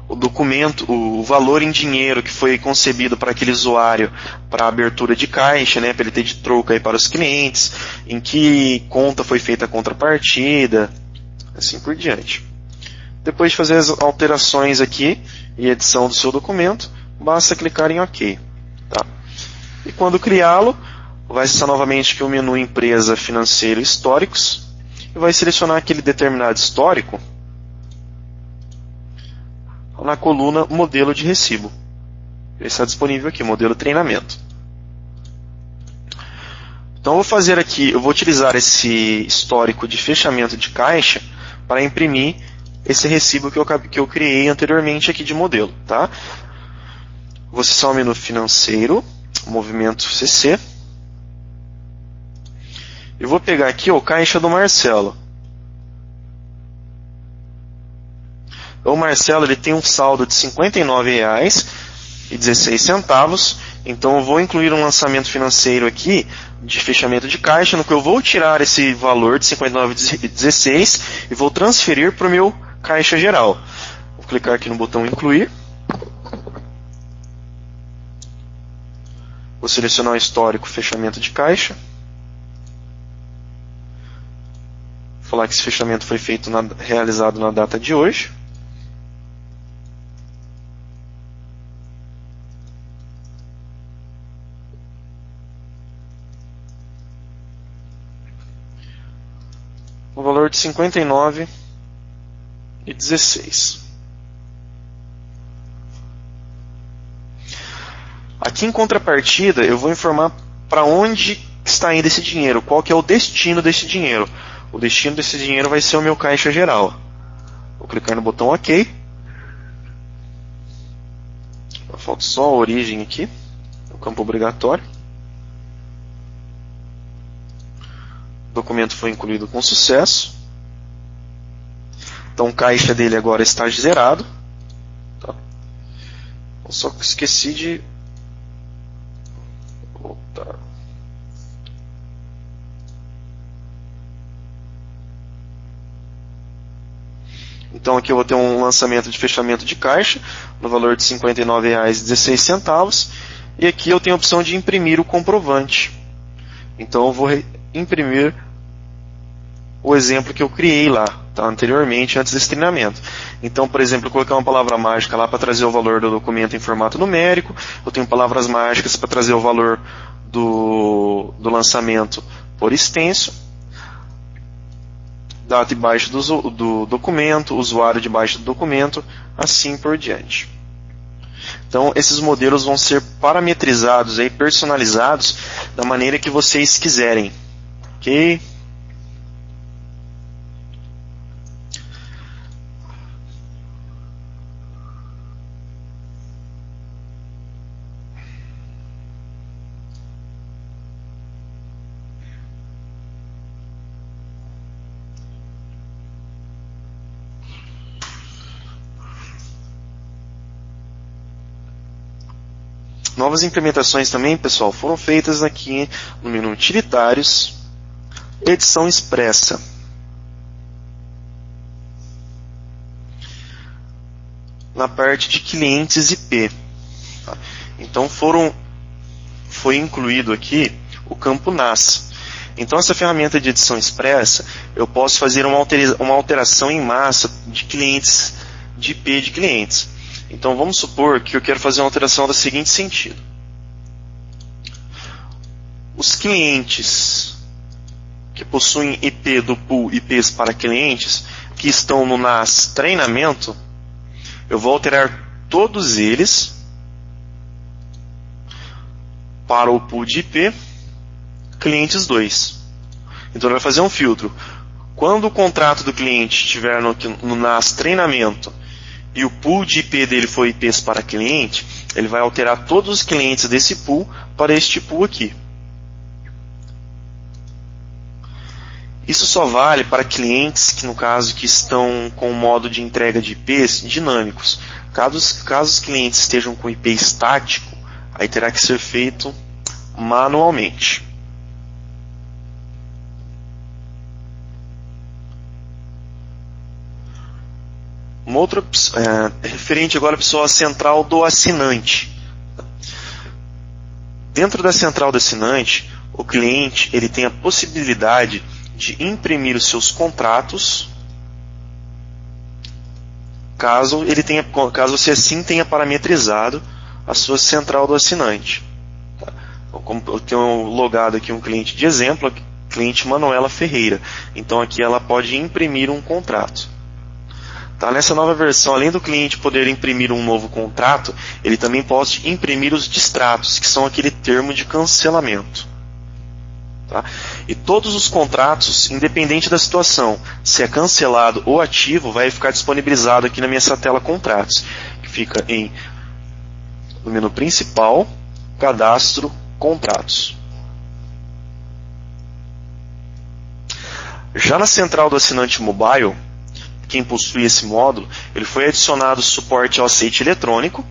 o documento, o valor em dinheiro que foi concebido para aquele usuário para a abertura de caixa, né, para ele ter de troco aí para os clientes, em que conta foi feita a contrapartida, assim por diante. Depois de fazer as alterações aqui e edição do seu documento, basta clicar em OK. Tá? E quando criá-lo, vai acessar novamente aqui o menu Empresa, Financeiro, Históricos, e vai selecionar aquele determinado histórico na coluna Modelo de Recibo. Ele está disponível aqui, Modelo Treinamento. Então eu vou utilizar esse histórico de fechamento de caixa para imprimir esse recibo que eu criei anteriormente aqui de modelo. Tá? Vou acessar o menu Financeiro, Movimento CC, e vou pegar aqui o caixa do Marcelo. O Marcelo ele tem um saldo de R$ 59,16, então eu vou incluir um lançamento financeiro aqui de fechamento de caixa, no que eu vou tirar esse valor de R$ 59,16 e vou transferir para o meu caixa geral. Vou clicar aqui no botão incluir. Vou selecionar o histórico fechamento de caixa. Vou falar que esse fechamento foi realizado na data de hoje. O valor de R$ 59,16. Aqui em contrapartida, eu vou informar para onde está indo esse dinheiro, qual que é o destino desse dinheiro. O destino desse dinheiro vai ser o meu caixa geral. Vou clicar no botão OK. Falta só a origem aqui, o campo obrigatório. O documento foi incluído com sucesso. Então o caixa dele agora está zerado. Tá? Eu só esqueci de voltar. Então aqui eu vou ter um lançamento de fechamento de caixa no valor de R$ 59,16. E aqui eu tenho a opção de imprimir o comprovante. Então eu vou imprimir o exemplo que eu criei lá, tá, anteriormente, antes desse treinamento. Então, por exemplo, eu coloquei uma palavra mágica lá para trazer o valor do documento em formato numérico. Eu tenho palavras mágicas para trazer o valor do lançamento por extenso. Data debaixo do documento, usuário debaixo do documento, assim por diante. Então, esses modelos vão ser parametrizados, aí, personalizados da maneira que vocês quiserem. Ok? Novas implementações também, pessoal, foram feitas aqui no menu Utilitários, Edição Expressa. Na parte de clientes IP. Tá? Então foi incluído aqui o campo NAS. Então essa ferramenta de edição expressa, eu posso fazer uma alteração em massa de clientes, de IP de clientes. Então vamos supor que eu quero fazer uma alteração do seguinte sentido. Os clientes que possuem IP do pool IPs para clientes, que estão no NAS treinamento, eu vou alterar todos eles para o pool de IP clientes 2. Então ele vai fazer um filtro. Quando o contrato do cliente estiver no NAS treinamento e o pool de IP dele for IPs para cliente, ele vai alterar todos os clientes desse pool para este pool aqui. Isso só vale para clientes que, no caso, que estão com o modo de entrega de IPs dinâmicos. Caso os clientes estejam com IP estático, aí terá que ser feito manualmente. Uma outra referente agora, pessoal, à central do assinante. Dentro da central do assinante, o cliente ele tem a possibilidade de imprimir os seus contratos, caso você assim tenha parametrizado a sua central do assinante. Como eu tenho logado aqui um cliente de exemplo, a cliente Manuela Ferreira. Então aqui ela pode imprimir um contrato. Tá, nessa nova versão, além do cliente poder imprimir um novo contrato, ele também pode imprimir os distratos, que são aquele termo de cancelamento. Tá? E todos os contratos, independente da situação, se é cancelado ou ativo, vai ficar disponibilizado aqui na minha tela Contratos, que fica no menu principal, Cadastro, Contratos. Já na central do assinante mobile, quem possui esse módulo, ele foi adicionado suporte ao aceite eletrônico.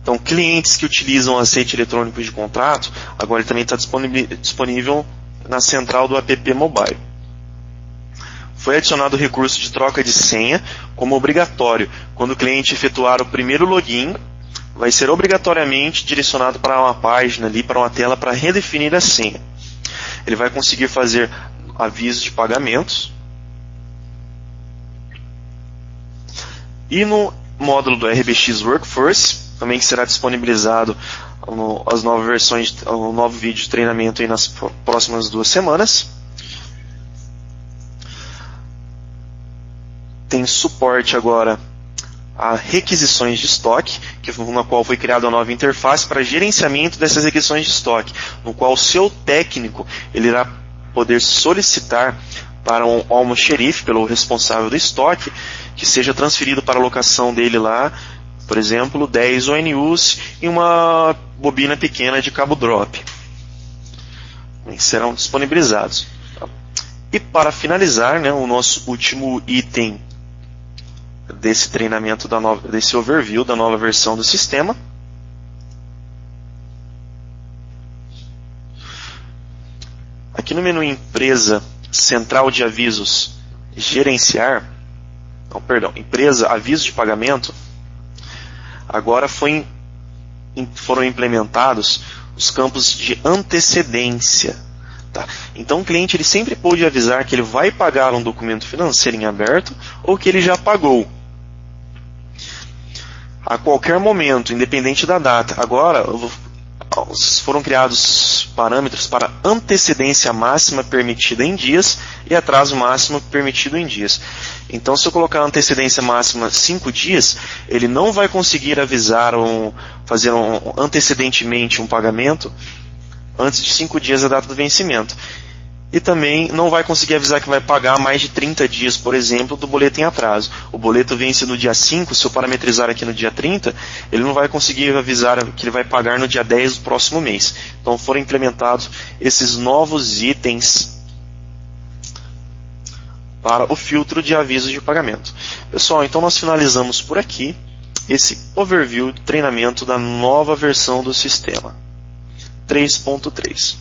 Então, clientes que utilizam aceite eletrônico de contrato, agora ele também está disponível na central do app mobile. Foi adicionado o recurso de troca de senha como obrigatório. Quando o cliente efetuar o primeiro login, vai ser obrigatoriamente direcionado para uma página ali, para uma tela para redefinir a senha. Ele vai conseguir fazer avisos de pagamentos. E no módulo do RBX Workforce, também que será disponibilizado as novas versões, o novo vídeo de treinamento aí nas próximas 2 semanas. Tem suporte agora a requisições de estoque, na qual foi criada uma nova interface para gerenciamento dessas requisições de estoque, no qual o seu técnico ele irá poder solicitar para um almoxerife, pelo responsável do estoque, que seja transferido para a locação dele lá, por exemplo, 10 ONUs e uma bobina pequena de cabo drop. Serão disponibilizados. E para finalizar, né, o nosso último item desse treinamento, desse overview da nova versão do sistema. Aqui no menu Empresa, Central de Avisos, Gerenciar, Empresa, Avisos de Pagamento, agora foram implementados os campos de antecedência. Tá? Então o cliente ele sempre pode avisar que ele vai pagar um documento financeiro em aberto ou que ele já pagou. A qualquer momento, independente da data. Agora foram criados parâmetros para antecedência máxima permitida em dias e atraso máximo permitido em dias. Então, se eu colocar a antecedência máxima 5 dias, ele não vai conseguir avisar fazer antecedentemente um pagamento antes de 5 dias da data do vencimento. E também não vai conseguir avisar que vai pagar mais de 30 dias, por exemplo, do boleto em atraso. O boleto vence no dia 5, se eu parametrizar aqui no dia 30, ele não vai conseguir avisar que ele vai pagar no dia 10 do próximo mês. Então foram implementados esses novos itens para o filtro de avisos de pagamento. Pessoal, então nós finalizamos por aqui esse overview de treinamento da nova versão do sistema 3.3.